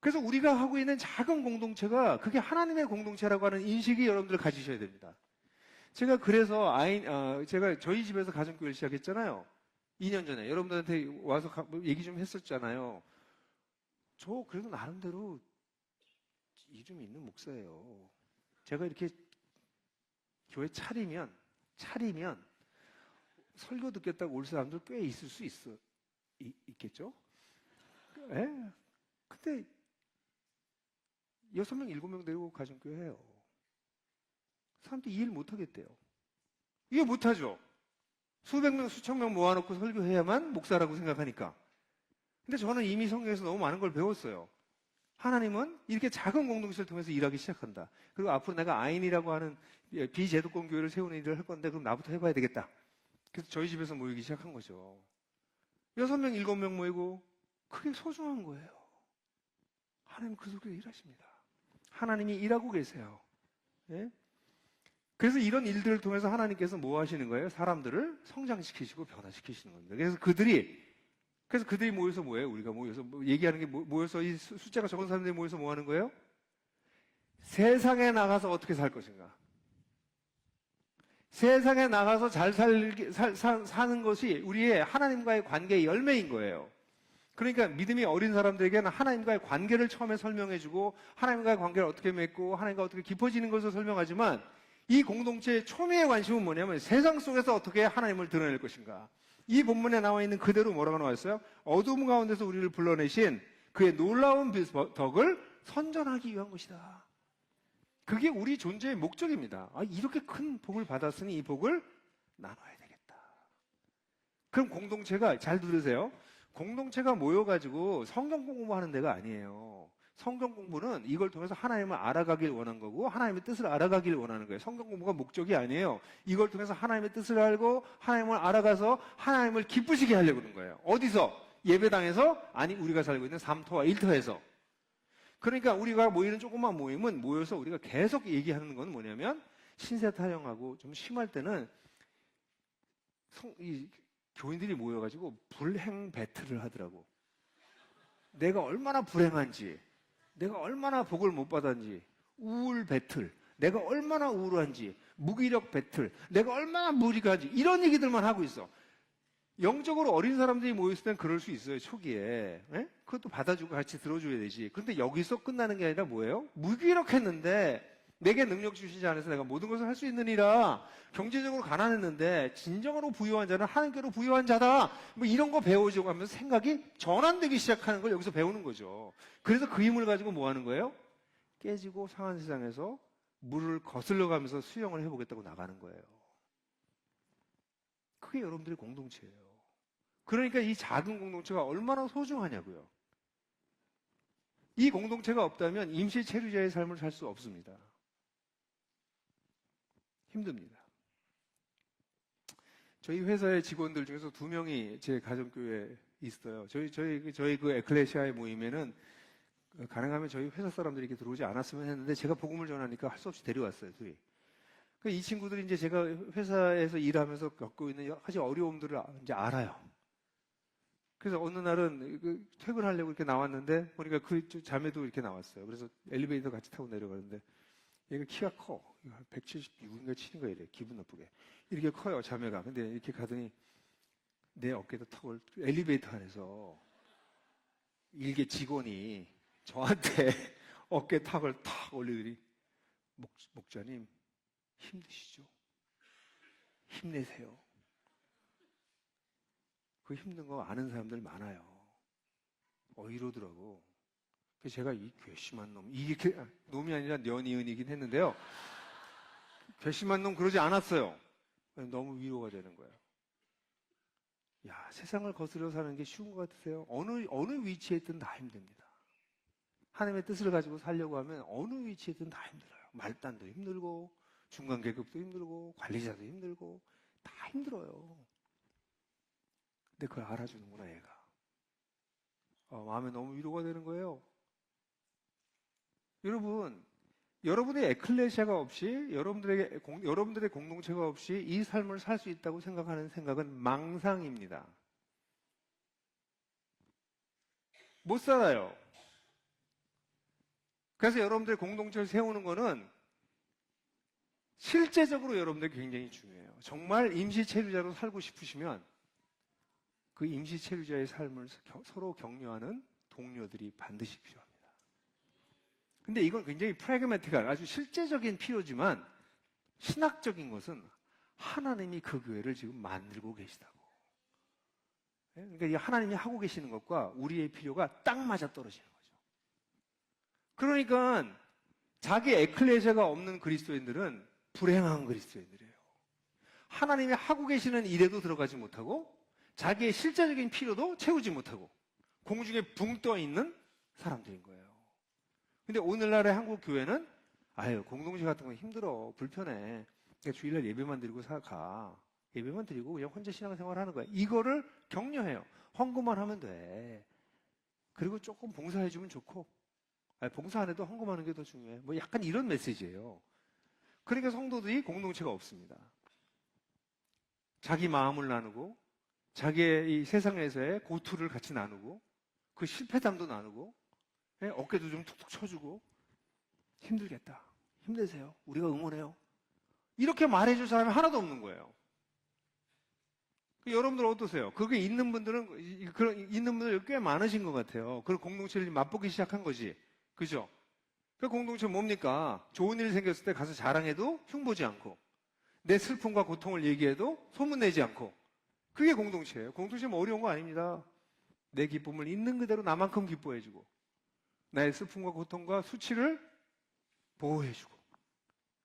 그래서 우리가 하고 있는 작은 공동체가 그게 하나님의 공동체라고 하는 인식이 여러분들 가지셔야 됩니다. 제가 그래서 제가 저희 집에서 가정교회를 시작했잖아요. 2년 전에 여러분들한테 와서 얘기 좀 했었잖아요. 저 그래도 나름대로 이름 있는 목사예요. 제가 이렇게 교회 차리면 설교 듣겠다고 올 사람들 꽤 있을 수 있겠죠? 예. 근데 6명, 7명 데리고 가정교회 해요. 사람들이 이해를 못하겠대요. 이해 못하죠? 수백 명, 수천 명 모아놓고 설교해야만 목사라고 생각하니까. 근데 저는 이미 성경에서 너무 많은 걸 배웠어요. 하나님은 이렇게 작은 공동체를 통해서 일하기 시작한다. 그리고 앞으로 내가 아인이라고 하는 비제도권 교회를 세우는 일을 할 건데 그럼 나부터 해봐야 되겠다. 그래서 저희 집에서 모이기 시작한 거죠. 6명, 7명 모이고 그게 소중한 거예요. 하나님 그 속에서 일하십니다. 하나님이 일하고 계세요. 예? 그래서 이런 일들을 통해서 하나님께서 뭐 하시는 거예요? 사람들을 성장시키시고 변화시키시는 겁니다. 그래서 그들이 모여서 뭐예요? 우리가 모여서 얘기하는 게 모여서 이 숫자가 적은 사람들이 모여서 뭐 하는 거예요? 세상에 나가서 어떻게 살 것인가? 세상에 나가서 잘 사는 것이 우리의 하나님과의 관계의 열매인 거예요. 그러니까 믿음이 어린 사람들에게는 하나님과의 관계를 처음에 설명해주고 하나님과의 관계를 어떻게 맺고 하나님과 어떻게 깊어지는 것을 설명하지만 이 공동체의 초미의 관심은 뭐냐면 세상 속에서 어떻게 하나님을 드러낼 것인가. 이 본문에 나와 있는 그대로 뭐라고 나와 있어요? 어둠 가운데서 우리를 불러내신 그의 놀라운 덕을 선전하기 위한 것이다. 그게 우리 존재의 목적입니다. 이렇게 큰 복을 받았으니 이 복을 나눠야 되겠다. 그럼 공동체가, 잘 들으세요. 공동체가 모여가지고 성경 공부하는 데가 아니에요. 성경 공부는 이걸 통해서 하나님을 알아가길 원한 거고 하나님의 뜻을 알아가길 원하는 거예요. 성경 공부가 목적이 아니에요. 이걸 통해서 하나님의 뜻을 알고 하나님을 알아가서 하나님을 기쁘시게 하려고 하는 거예요. 어디서? 예배당에서? 아니, 우리가 살고 있는 삼터와 일터에서. 그러니까 우리가 모이는 조그만 모임은 모여서 우리가 계속 얘기하는 건 뭐냐면 신세 타령하고 좀 심할 때는 이 교인들이 모여가지고 불행 배틀을 하더라고. 내가 얼마나 불행한지, 내가 얼마나 복을 못 받았는지, 우울 배틀, 내가 얼마나 우울한지, 무기력 배틀, 내가 얼마나 무리가지, 이런 얘기들만 하고 있어. 영적으로 어린 사람들이 모였을 땐 그럴 수 있어요, 초기에. 에? 그것도 받아주고 같이 들어줘야 되지. 근데 여기서 끝나는 게 아니라 뭐예요? 무기력했는데 내게 능력 주시지 않아서 내가 모든 것을 할 수 있느니라. 경제적으로 가난했는데 진정으로 부유한 자는 하나님께로 부유한 자다. 뭐 이런 거 배우자고 하면서 생각이 전환되기 시작하는 걸 여기서 배우는 거죠. 그래서 그 힘을 가지고 뭐 하는 거예요? 깨지고 상한 세상에서 물을 거슬러 가면서 수영을 해보겠다고 나가는 거예요. 그게 여러분들의 공동체예요. 그러니까 이 작은 공동체가 얼마나 소중하냐고요. 이 공동체가 없다면 임시 체류자의 삶을 살 수 없습니다. 힘듭니다. 저희 회사의 직원들 중에서 2명이 제 가정교회에 있어요. 저희 그 에클레시아의 모임에는 가능하면 저희 회사 사람들이 이렇게 들어오지 않았으면 했는데 제가 복음을 전하니까 할 수 없이 데려왔어요, 둘이. 이 친구들이 이제 제가 회사에서 일하면서 겪고 있는 여러 가지 어려움들을 이제 알아요. 그래서 어느 날은 퇴근하려고 이렇게 나왔는데 보니까 그 자매도 이렇게 나왔어요. 그래서 엘리베이터 같이 타고 내려가는데 얘가 키가 커. 176인가 7인가 이래. 기분 나쁘게. 이렇게 커요, 자매가. 근데 이렇게 가더니 내 어깨에다 턱을 엘리베이터 안에서 일개 직원이 저한테 어깨 턱을 탁 올리더니 목자님 힘드시죠? 힘내세요. 그 힘든 거 아는 사람들 많아요. 이러더라고. 그래서 제가 이 괘씸한 놈, 이게 놈이 아니라 년이은이긴 했는데요. 괘씸한 놈 그러지 않았어요. 너무 위로가 되는 거예요. 야, 세상을 거스려 사는 게 쉬운 것 같으세요? 어느 위치에 있든 다 힘듭니다. 하나님의 뜻을 가지고 살려고 하면 어느 위치에 있든 다 힘들어요. 말단도 힘들고 중간 계급도 힘들고 관리자도 힘들고 다 힘들어요. 근데 그걸 알아주는구나, 얘가. 마음에 너무 위로가 되는 거예요. 여러분, 여러분의 에클레시아가 없이 여러분들의 공동체가 없이 이 삶을 살 수 있다고 생각하는 생각은 망상입니다. 못 살아요. 그래서 여러분들의 공동체를 세우는 거는 실제적으로 여러분들 굉장히 중요해요. 정말 임시체류자로 살고 싶으시면 그 임시체류자의 삶을 서로 격려하는 동료들이 반드시 필요합니다. 근데 이건 굉장히 프래그매틱한 아주 실제적인 필요지만 신학적인 것은 하나님이 그 교회를 지금 만들고 계시다고. 그러니까 이 하나님이 하고 계시는 것과 우리의 필요가 딱 맞아 떨어지는 거죠. 그러니까 자기 에클레시아가 없는 그리스도인들은 불행한 그리스도인들이에요. 하나님이 하고 계시는 일에도 들어가지 못하고 자기의 실제적인 필요도 채우지 못하고 공중에 붕 떠 있는 사람들인 거예요. 근데 오늘날의 한국 교회는 아유, 공동체 같은 거 힘들어, 불편해. 그러니까 주일날 예배만 드리고 가. 예배만 드리고 그냥 혼자 신앙생활 하는 거야. 이거를 격려해요. 헌금만 하면 돼. 그리고 조금 봉사해주면 좋고, 아니, 봉사 안 해도 헌금하는 게 더 중요해. 뭐 약간 이런 메시지예요. 그러니까 성도들이 공동체가 없습니다. 자기 마음을 나누고, 자기의 이 세상에서의 고투를 같이 나누고, 그 실패담도 나누고, 어깨도 좀 툭툭 쳐주고, 힘들겠다. 힘내세요. 우리가 응원해요. 이렇게 말해줄 사람이 하나도 없는 거예요. 여러분들 어떠세요? 그게 있는 분들 꽤 많으신 것 같아요. 그런 공동체를 맛보기 시작한 거지. 그죠? 그 공동체 뭡니까? 좋은 일 생겼을 때 가서 자랑해도 흉보지 않고, 내 슬픔과 고통을 얘기해도 소문내지 않고, 그게 공동체예요. 공동체는 어려운 거 아닙니다. 내 기쁨을 있는 그대로 나만큼 기뻐해주고, 나의 슬픔과 고통과 수치를 보호해주고,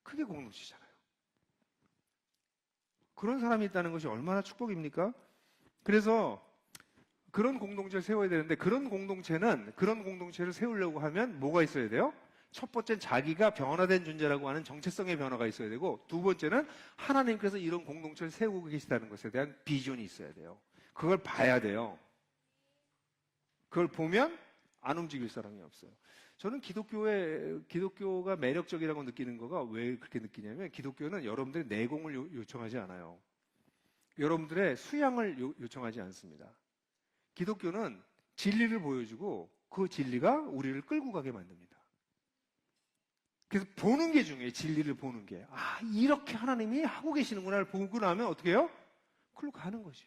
그게 공동체잖아요. 그런 사람이 있다는 것이 얼마나 축복입니까? 그래서 그런 공동체를 세워야 되는데, 그런 공동체를 세우려고 하면 뭐가 있어야 돼요? 첫 번째는 자기가 변화된 존재라고 하는 정체성의 변화가 있어야 되고, 두 번째는 하나님께서 이런 공동체를 세우고 계시다는 것에 대한 비전이 있어야 돼요. 그걸 봐야 돼요. 그걸 보면 안 움직일 사람이 없어요. 저는 기독교가 매력적이라고 느끼는 거가 왜 그렇게 느끼냐면, 기독교는 여러분들의 내공을 요청하지 않아요. 여러분들의 수양을 요청하지 않습니다. 기독교는 진리를 보여주고 그 진리가 우리를 끌고 가게 만듭니다. 그래서 보는 게 중요해요. 진리를 보는 게. 아, 이렇게 하나님이 하고 계시는구나를 보고 나면 어떻게 해요? 그걸로 가는 거지.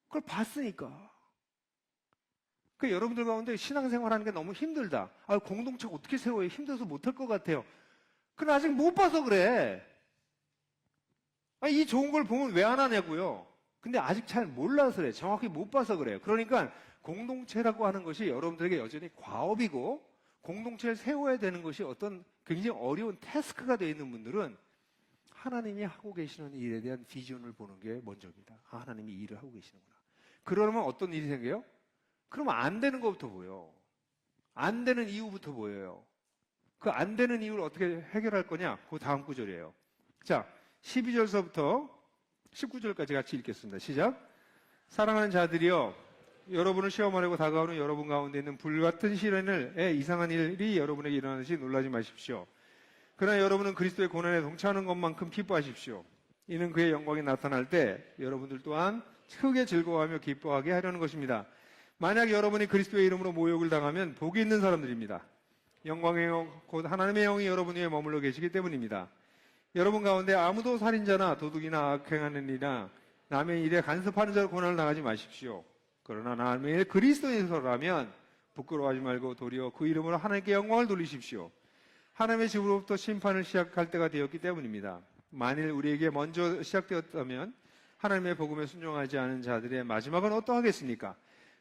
그걸 봤으니까. 그 여러분들 가운데 신앙생활 하는 게 너무 힘들다. 아, 공동체 어떻게 세워요? 힘들어서 못할 것 같아요. 그건 아직 못 봐서 그래. 아, 이 좋은 걸 보면 왜 안 하냐고요. 근데 아직 잘 몰라서 그래. 정확히 못 봐서 그래요. 그러니까 공동체라고 하는 것이 여러분들에게 여전히 과업이고, 공동체를 세워야 되는 것이 어떤 굉장히 어려운 태스크가 되어 있는 분들은 하나님이 하고 계시는 일에 대한 비전을 보는 게 먼저입니다. 아, 하나님이 이 일을 하고 계시는구나. 그러면 어떤 일이 생겨요? 그러면 안 되는 것부터 보여. 안 되는 이유부터 보여요. 그 안 되는 이유를 어떻게 해결할 거냐? 그 다음 구절이에요. 자, 12절서부터 19절까지 같이 읽겠습니다. 시작. 사랑하는 자들이여, 여러분을 시험하려고 다가오는 여러분 가운데 있는 불같은 시련에 이상한 일이 여러분에게 일어나듯이 놀라지 마십시오. 그러나 여러분은 그리스도의 고난에 동참하는 것만큼 기뻐하십시오. 이는 그의 영광이 나타날 때 여러분들 또한 크게 즐거워하며 기뻐하게 하려는 것입니다. 만약 여러분이 그리스도의 이름으로 모욕을 당하면 복이 있는 사람들입니다. 영광의 영, 곧 하나님의 영이 여러분 위에 머물러 계시기 때문입니다. 여러분 가운데 아무도 살인자나 도둑이나 악행하는 이나 남의 일에 간섭하는 자로 고난을 당하지 마십시오. 그러나 남의 그리스도인서라면 부끄러워하지 말고 도리어 그 이름으로 하나님께 영광을 돌리십시오. 하나님의 집으로부터 심판을 시작할 때가 되었기 때문입니다. 만일 우리에게 먼저 시작되었다면 하나님의 복음에 순종하지 않은 자들의 마지막은 어떠하겠습니까?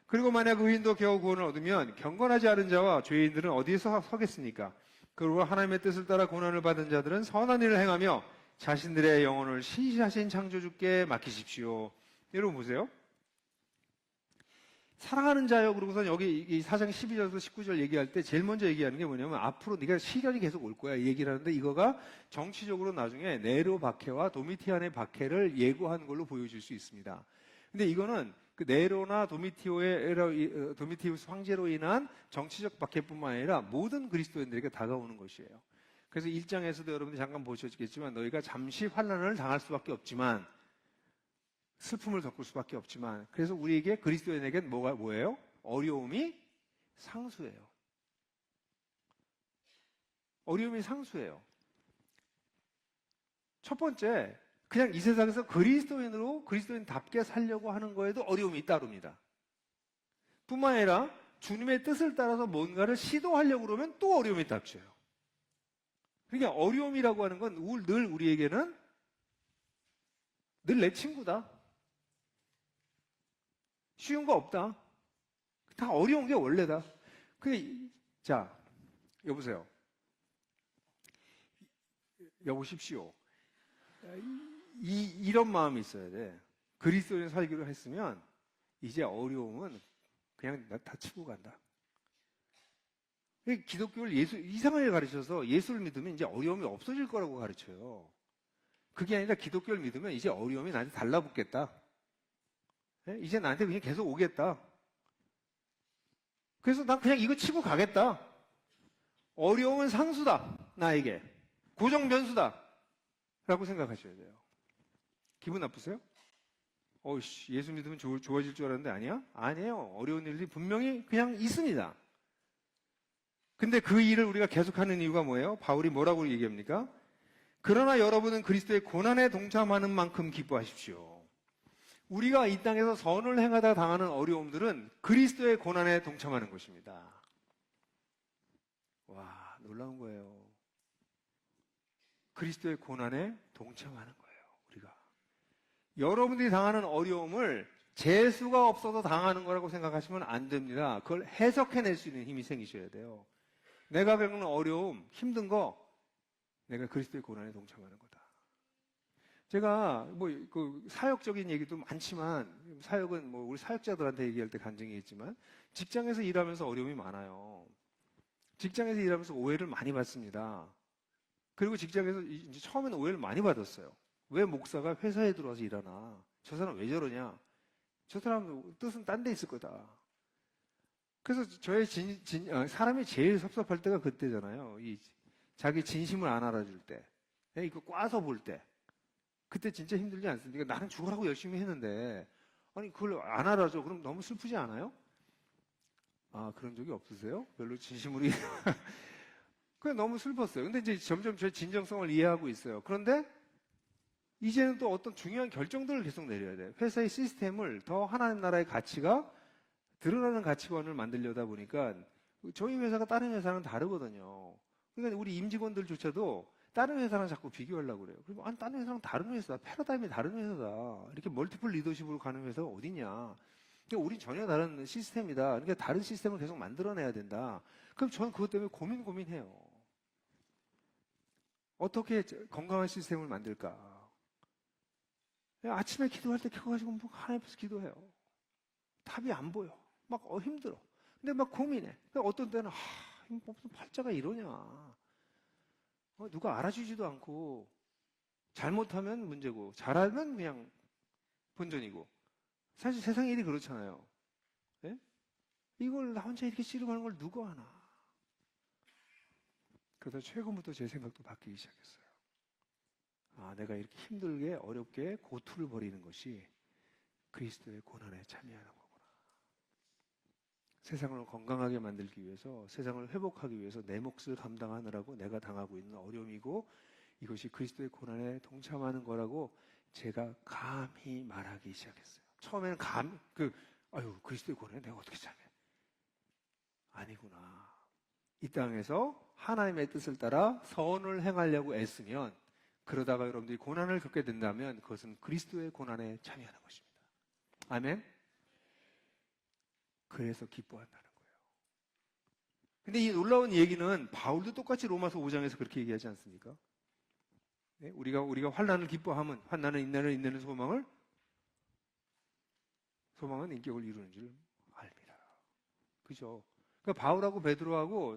그리고 만약 의인도 겨우 구원을 얻으면 경건하지 않은 자와 죄인들은 어디에서 서겠습니까? 그리고 하나님의 뜻을 따라 고난을 받은 자들은 선한 일을 행하며 자신들의 영혼을 신실하신 창조주께 맡기십시오. 여러분 보세요. 사랑하는 자여, 그러고서 여기 이 4장 12절에서 19절 얘기할 때 제일 먼저 얘기하는 게 뭐냐면, 앞으로 네가 시련이 계속 올 거야, 이 얘기를 하는데, 이거가 정치적으로 나중에 네로 박해와 도미티안의 박해를 예고한 걸로 보여질 수 있습니다. 근데 이거는 그 네로나 도미티우스 황제로 인한 정치적 박해뿐만 아니라 모든 그리스도인들에게 다가오는 것이에요. 그래서 1장에서도 여러분들이 잠깐 보셨겠지만, 너희가 잠시 환난을 당할 수밖에 없지만, 슬픔을 겪을 수밖에 없지만, 그래서 우리에게 그리스도인에게는 뭐예요? 어려움이 상수예요. 어려움이 상수예요. 첫 번째, 그냥 이 세상에서 그리스도인답게 살려고 하는 거에도 어려움이 따릅니다. 뿐만 아니라 주님의 뜻을 따라서 뭔가를 시도하려고 그러면 또 어려움이 닥쳐요. 그러니까 어려움이라고 하는 건 늘 우리에게는 늘 내 친구다. 쉬운 거 없다. 다 어려운 게 원래다. 자, 여보세요. 여보십시오. 이런 마음이 있어야 돼. 그리스도인 살기로 했으면 이제 어려움은 그냥 다 치고 간다. 기독교를 이상하게 가르쳐서 예수를 믿으면 이제 어려움이 없어질 거라고 가르쳐요. 그게 아니라 기독교를 믿으면 이제 어려움이 나한테 달라붙겠다. 이제 나한테 그냥 계속 오겠다. 그래서 난 그냥 이거 치고 가겠다. 어려움은 상수다. 나에게. 고정 변수다. 라고 생각하셔야 돼요. 기분 나쁘세요? 예수 믿으면 좋아질 줄 알았는데 아니야? 아니에요. 어려운 일이 분명히 그냥 있습니다. 근데 그 일을 우리가 계속하는 이유가 뭐예요? 바울이 뭐라고 얘기합니까? 그러나 여러분은 그리스도의 고난에 동참하는 만큼 기뻐하십시오. 우리가 이 땅에서 선을 행하다 당하는 어려움들은 그리스도의 고난에 동참하는 것입니다. 와, 놀라운 거예요. 그리스도의 고난에 동참하는 거예요, 우리가. 여러분들이 당하는 어려움을 재수가 없어서 당하는 거라고 생각하시면 안 됩니다. 그걸 해석해낼 수 있는 힘이 생기셔야 돼요. 내가 겪는 어려움, 힘든 거, 내가 그리스도의 고난에 동참하는 거다. 제가 사역적인 얘기도 많지만, 사역은 우리 사역자들한테 얘기할 때 간증이 있지만, 직장에서 일하면서 어려움이 많아요. 직장에서 일하면서 오해를 많이 받습니다. 그리고 직장에서 이제 처음에는 오해를 많이 받았어요. 왜 목사가 회사에 들어와서 일하나? 저 사람 왜 저러냐? 저 사람 뜻은 딴 데 있을 거다. 그래서 저의 사람이 제일 섭섭할 때가 그때잖아요. 자기 진심을 안 알아줄 때. 이거 꽈서 볼 때. 그때 진짜 힘들지 않습니까? 나는 죽으라고 열심히 했는데, 아니, 그걸 안 알아줘. 그럼 너무 슬프지 않아요? 아, 그런 적이 없으세요? 별로 진심으로. 그냥 너무 슬펐어요. 근데 이제 점점 제 진정성을 이해하고 있어요. 그런데 이제는 또 어떤 중요한 결정들을 계속 내려야 돼요. 회사의 시스템을 더 하나님 나라의 가치가 드러나는 가치관을 만들려다 보니까 저희 회사가 다른 회사랑 다르거든요. 그러니까 우리 임직원들조차도 다른 회사랑 자꾸 비교하려고 그래요. 그리고 아니, 다른 회사랑 다른 회사다. 패러다임이 다른 회사다. 이렇게 멀티플 리더십으로 가는 회사가 어디냐. 그러니까 우린 전혀 다른 시스템이다. 그러니까 다른 시스템을 계속 만들어내야 된다. 그럼 저는 그것 때문에 고민해요. 어떻게 건강한 시스템을 만들까? 아침에 기도할 때 켜가지고 하나님 앞에서 기도해요. 답이 안 보여. 막 힘들어. 근데 막 고민해. 어떤 때는 무슨 팔자가 이러냐. 누가 알아주지도 않고 잘못하면 문제고 잘하면 그냥 본전이고. 사실 세상 일이 그렇잖아요. 예? 이걸 나 혼자 이렇게 씨름하는 걸 누가 하나. 그러다 최근부터 제 생각도 바뀌기 시작했어요. 내가 이렇게 힘들게 어렵게 고투를 벌이는 것이 그리스도의 고난에 참여하는 거구나. 세상을 건강하게 만들기 위해서, 세상을 회복하기 위해서 내 몫을 감당하느라고 내가 당하고 있는 어려움이고, 이것이 그리스도의 고난에 동참하는 거라고 제가 감히 말하기 시작했어요. 처음에는 그리스도의 고난에 내가 어떻게 참여? 아니구나. 이 땅에서 하나님의 뜻을 따라 선을 행하려고 애쓰면, 그러다가 여러분들이 고난을 겪게 된다면 그것은 그리스도의 고난에 참여하는 것입니다. 아멘? 그래서 기뻐한다는 거예요. 근데 이 놀라운 얘기는 바울도 똑같이 로마서 5장에서 그렇게 얘기하지 않습니까? 네? 우리가 환난을 기뻐하면, 환난은 인내는 소망은 인격을 이루는 줄 압니다. 그죠? 그러니까 바울하고 베드로하고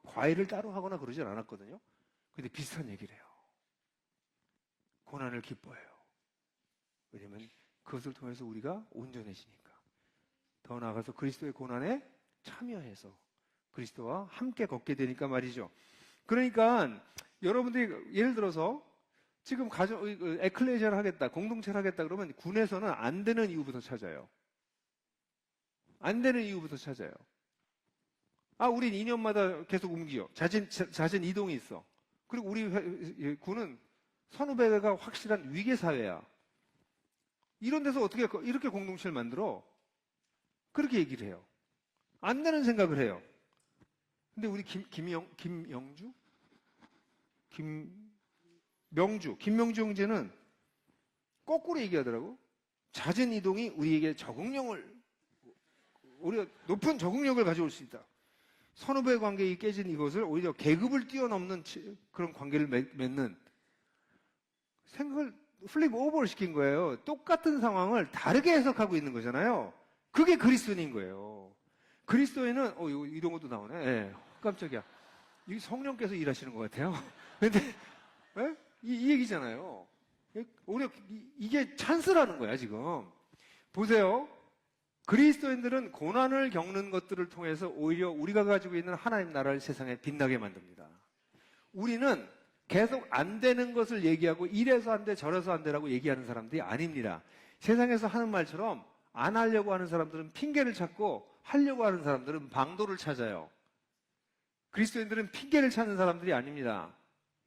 과외를 따로 하거나 그러진 않았거든요. 근데 비슷한 얘기를 해요. 고난을 기뻐해요. 왜냐면 그것을 통해서 우리가 온전해지니까. 더 나아가서 그리스도의 고난에 참여해서 그리스도와 함께 걷게 되니까 말이죠. 그러니까 여러분들이 예를 들어서 지금 에클레시아를 하겠다, 공동체를 하겠다 그러면 군에서는 안 되는 이유부터 찾아요. 안 되는 이유부터 찾아요. 우린 2년마다 계속 움직여. 잦은 이동이 있어. 그리고 우리 군은 선후배가 확실한 위계사회야. 이런 데서 어떻게 이렇게 공동체를 만들어? 그렇게 얘기를 해요. 안 되는 생각을 해요. 근데 우리 김명주 형제는 거꾸로 얘기하더라고. 잦은 이동이 우리에게 우리가 높은 적응력을 가져올 수 있다. 선후배 관계가 깨진 이것을 오히려 계급을 뛰어넘는 그런 관계를 맺는 생각을 플립 오버를 시킨 거예요. 똑같은 상황을 다르게 해석하고 있는 거잖아요. 그게 그리스도인인 거예요. 그리스도인은 이런 것도 나오네. 네. 깜짝이야. 이 성령께서 일하시는 것 같아요. 근데, 예? 이 얘기잖아요. 이게 찬스라는 거야, 지금. 보세요. 그리스도인들은 고난을 겪는 것들을 통해서 오히려 우리가 가지고 있는 하나님 나라를 세상에 빛나게 만듭니다. 우리는 계속 안 되는 것을 얘기하고 이래서 안 돼, 저래서 안 되라고 얘기하는 사람들이 아닙니다. 세상에서 하는 말처럼 안 하려고 하는 사람들은 핑계를 찾고 하려고 하는 사람들은 방도를 찾아요. 그리스도인들은 핑계를 찾는 사람들이 아닙니다.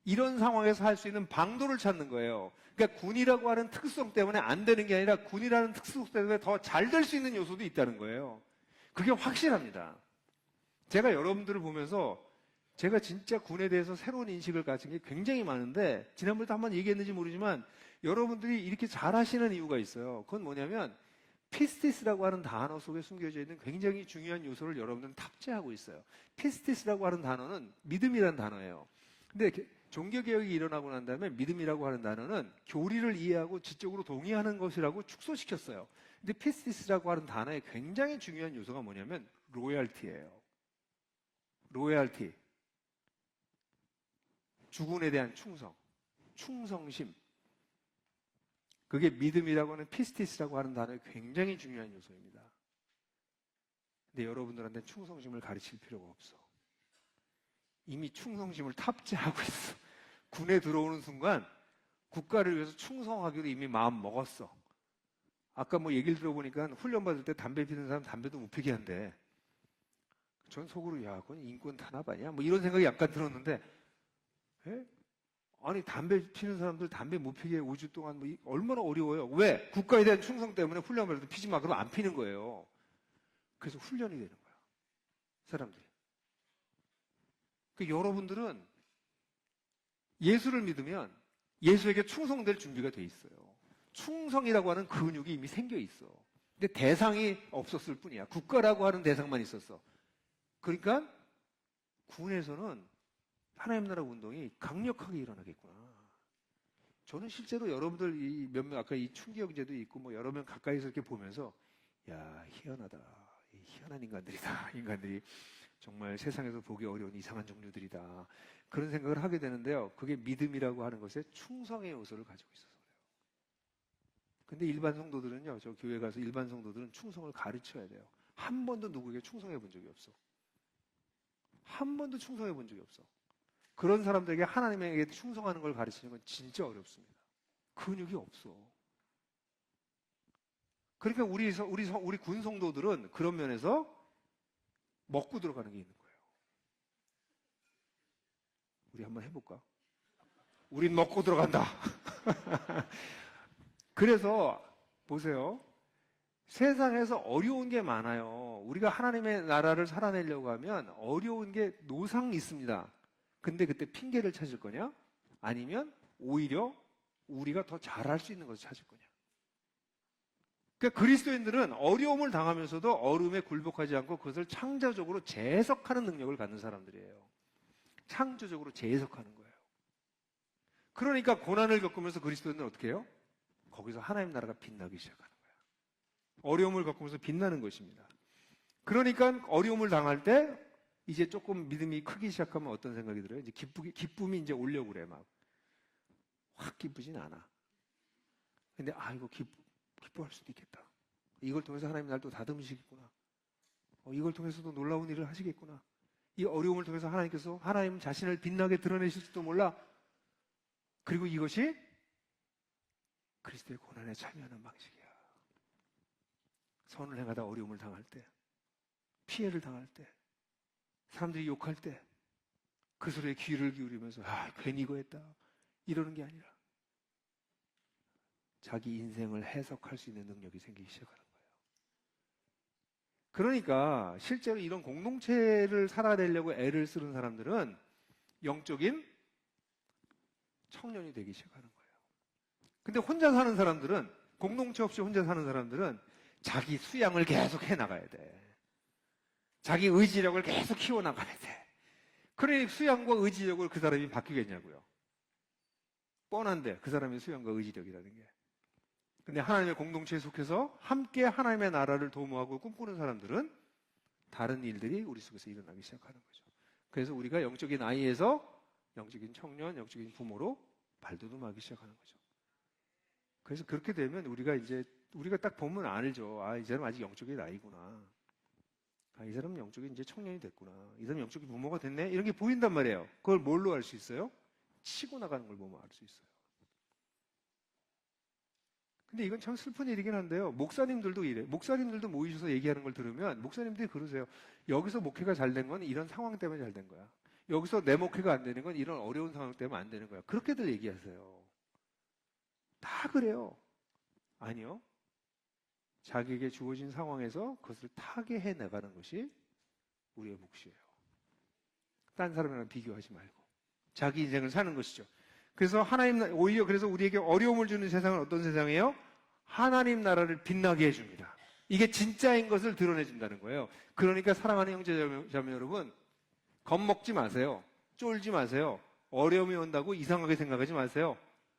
이런 상황에서 할 수 있는 방도를 찾는 거예요. 그러니까 군이라고 하는 특성 때문에 안 되는 게 아니라 군이라는 특성 때문에 더 잘 될 수 있는 요소도 있다는 거예요. 그게 확실합니다. 제가 여러분들을 보면서 제가 진짜 군에 대해서 새로운 인식을 가진 게 굉장히 많은데 지난번에도 한번 얘기했는지 모르지만 여러분들이 이렇게 잘하시는 이유가 있어요. 그건 뭐냐면 피스티스라고 하는 단어 속에 숨겨져 있는 굉장히 중요한 요소를 여러분들은 탑재하고 있어요. 피스티스라고 하는 단어는 믿음이라는 단어예요. 근데 종교개혁이 일어나고 난 다음에 믿음이라고 하는 단어는 교리를 이해하고 지적으로 동의하는 것이라고 축소시켰어요. 근데 피스티스라고 하는 단어의 굉장히 중요한 요소가 뭐냐면 로얄티예요. 로얄티. 주군에 대한 충성, 충성심. 그게 믿음이라고 하는 피스티스라고 하는 단어의 굉장히 중요한 요소입니다. 근데 여러분들한테 충성심을 가르칠 필요가 없어. 이미 충성심을 탑재하고 있어. 군에 들어오는 순간 국가를 위해서 충성하기로 이미 마음 먹었어. 아까 뭐 얘기를 들어보니까 훈련 받을 때 담배 피는 사람 담배도 못 피게 한대. 전 속으로 야, 그건 인권 탄압 아니야? 뭐 이런 생각이 약간 들었는데, 에? 아니 담배 피는 사람들 담배 못 피게 5주 동안 뭐 얼마나 어려워요. 왜? 국가에 대한 충성 때문에 훈련 받을 때 피지 마. 그러면 안 피는 거예요. 그래서 훈련이 되는 거야. 사람들이. 그 여러분들은 예수를 믿으면 예수에게 충성될 준비가 돼 있어요. 충성이라고 하는 근육이 이미 생겨 있어. 근데 대상이 없었을 뿐이야. 국가라고 하는 대상만 있었어. 그러니까 군에서는 하나님 나라 운동이 강력하게 일어나겠구나. 저는 실제로 여러분들 이 몇 명 아까 이 충기형제도 있고 뭐 여러 명 가까이서 이렇게 보면서 야, 희한하다. 희한한 인간들이다. 인간들이 정말 세상에서 보기 어려운 이상한 종류들이다. 그런 생각을 하게 되는데요. 그게 믿음이라고 하는 것에 충성의 요소를 가지고 있어서 그래요. 근데 일반 성도들은요. 저 교회 가서 일반 성도들은 충성을 가르쳐야 돼요. 한 번도 누구에게 충성해 본 적이 없어. 한 번도 충성해 본 적이 없어. 그런 사람들에게 하나님에게 충성하는 걸 가르치는 건 진짜 어렵습니다. 근육이 없어. 그러니까 우리 군 성도들은 그런 면에서 먹고 들어가는 게 있는 거예요. 우리 한번 해볼까? 우린 먹고 들어간다. 그래서 보세요. 세상에서 어려운 게 많아요. 우리가 하나님의 나라를 살아내려고 하면 어려운 게 노상 있습니다. 근데 그때 핑계를 찾을 거냐? 아니면 오히려 우리가 더 잘할 수 있는 것을 찾을 거냐? 그러니까 그리스도인들은 어려움을 당하면서도 어려움에 굴복하지 않고 그것을 창조적으로 재해석하는 능력을 갖는 사람들이에요. 창조적으로 재해석하는 거예요. 그러니까 고난을 겪으면서 그리스도인들은 어떻게 해요? 거기서 하나님 나라가 빛나기 시작하는 거예요. 어려움을 겪으면서 빛나는 것입니다. 그러니까 어려움을 당할 때 이제 조금 믿음이 크기 시작하면 어떤 생각이 들어요? 이제 기쁨이 이제 오려고 그래, 막. 확 기쁘진 않아. 근데, 이거 기뻐할 수도 있겠다. 이걸 통해서 하나님 날 또 다듬으시겠구나. 이걸 통해서도 놀라운 일을 하시겠구나. 이 어려움을 통해서 하나님께서 하나님 자신을 빛나게 드러내실지도 몰라. 그리고 이것이 그리스도의 고난에 참여하는 방식이야. 선을 행하다 어려움을 당할 때, 피해를 당할 때, 사람들이 욕할 때 그 소리에 귀를 기울이면서 괜히 이거 했다 이러는 게 아니라 자기 인생을 해석할 수 있는 능력이 생기기 시작하는 거예요. 그러니까 실제로 이런 공동체를 살아내려고 애를 쓰는 사람들은 영적인 청년이 되기 시작하는 거예요. 근데 혼자 사는 사람들은, 공동체 없이 혼자 사는 사람들은 자기 수양을 계속 해나가야 돼. 자기 의지력을 계속 키워나가야 돼. 그러니 수양과 의지력을 그 사람이 바뀌겠냐고요. 뻔한데 그 사람의 수양과 의지력이라는 게. 근데 하나님의 공동체에 속해서 함께 하나님의 나라를 도모하고 꿈꾸는 사람들은 다른 일들이 우리 속에서 일어나기 시작하는 거죠. 그래서 우리가 영적인 아이에서 영적인 청년, 영적인 부모로 발돋움하기 시작하는 거죠. 그래서 그렇게 되면 우리가 딱 보면 알죠. 아, 이 사람 아직 영적인 아이구나. 아, 이 사람은 영적인 이제 청년이 됐구나. 이 사람 영적인 부모가 됐네. 이런 게 보인단 말이에요. 그걸 뭘로 알 수 있어요? 치고 나가는 걸 보면 알 수 있어요. 근데 이건 참 슬픈 일이긴 한데요. 목사님들도 이래. 목사님들도 모이셔서 얘기하는 걸 들으면 목사님들이 그러세요. 여기서 목회가 잘 된 건 이런 상황 때문에 잘 된 거야. 여기서 내 목회가 안 되는 건 이런 어려운 상황 때문에 안 되는 거야. 그렇게들 얘기하세요. 다 그래요. 아니요. 자기에게 주어진 상황에서 그것을 타개해 나가는 것이 우리의 몫이에요. 딴 사람이랑 비교하지 말고 자기 인생을 사는 것이죠. 그래서 오히려 그래서 우리에게 어려움을 주는 세상은 어떤 세상이에요? 하나님 나라를 빛나게 해줍니다. 이게 진짜인 것을 드러내준다는 거예요. 그러니까 사랑하는 형제자매 여러분, 겁먹지 마세요. 쫄지 마세요. 어려움이 온다고 이상하게 생각하지 마세요.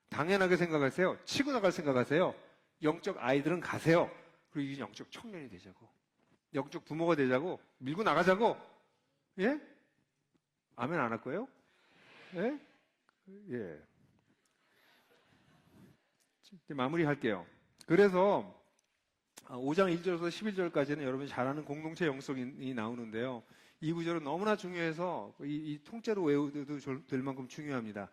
당연하게 생각하세요. 치고 나갈 생각하세요. 영적 아이들은 가세요. 그리고 이 영적 청년이 되자고. 영적 부모가 되자고. 밀고 나가자고. 예? 아멘 안 할 거예요? 예? 예. 이제 마무리할게요. 그래서 5장 1절에서 11절까지는 여러분이 잘 아는 공동체 영성이 나오는데요. 이 구절은 너무나 중요해서 이 통째로 외워도 될 만큼 중요합니다.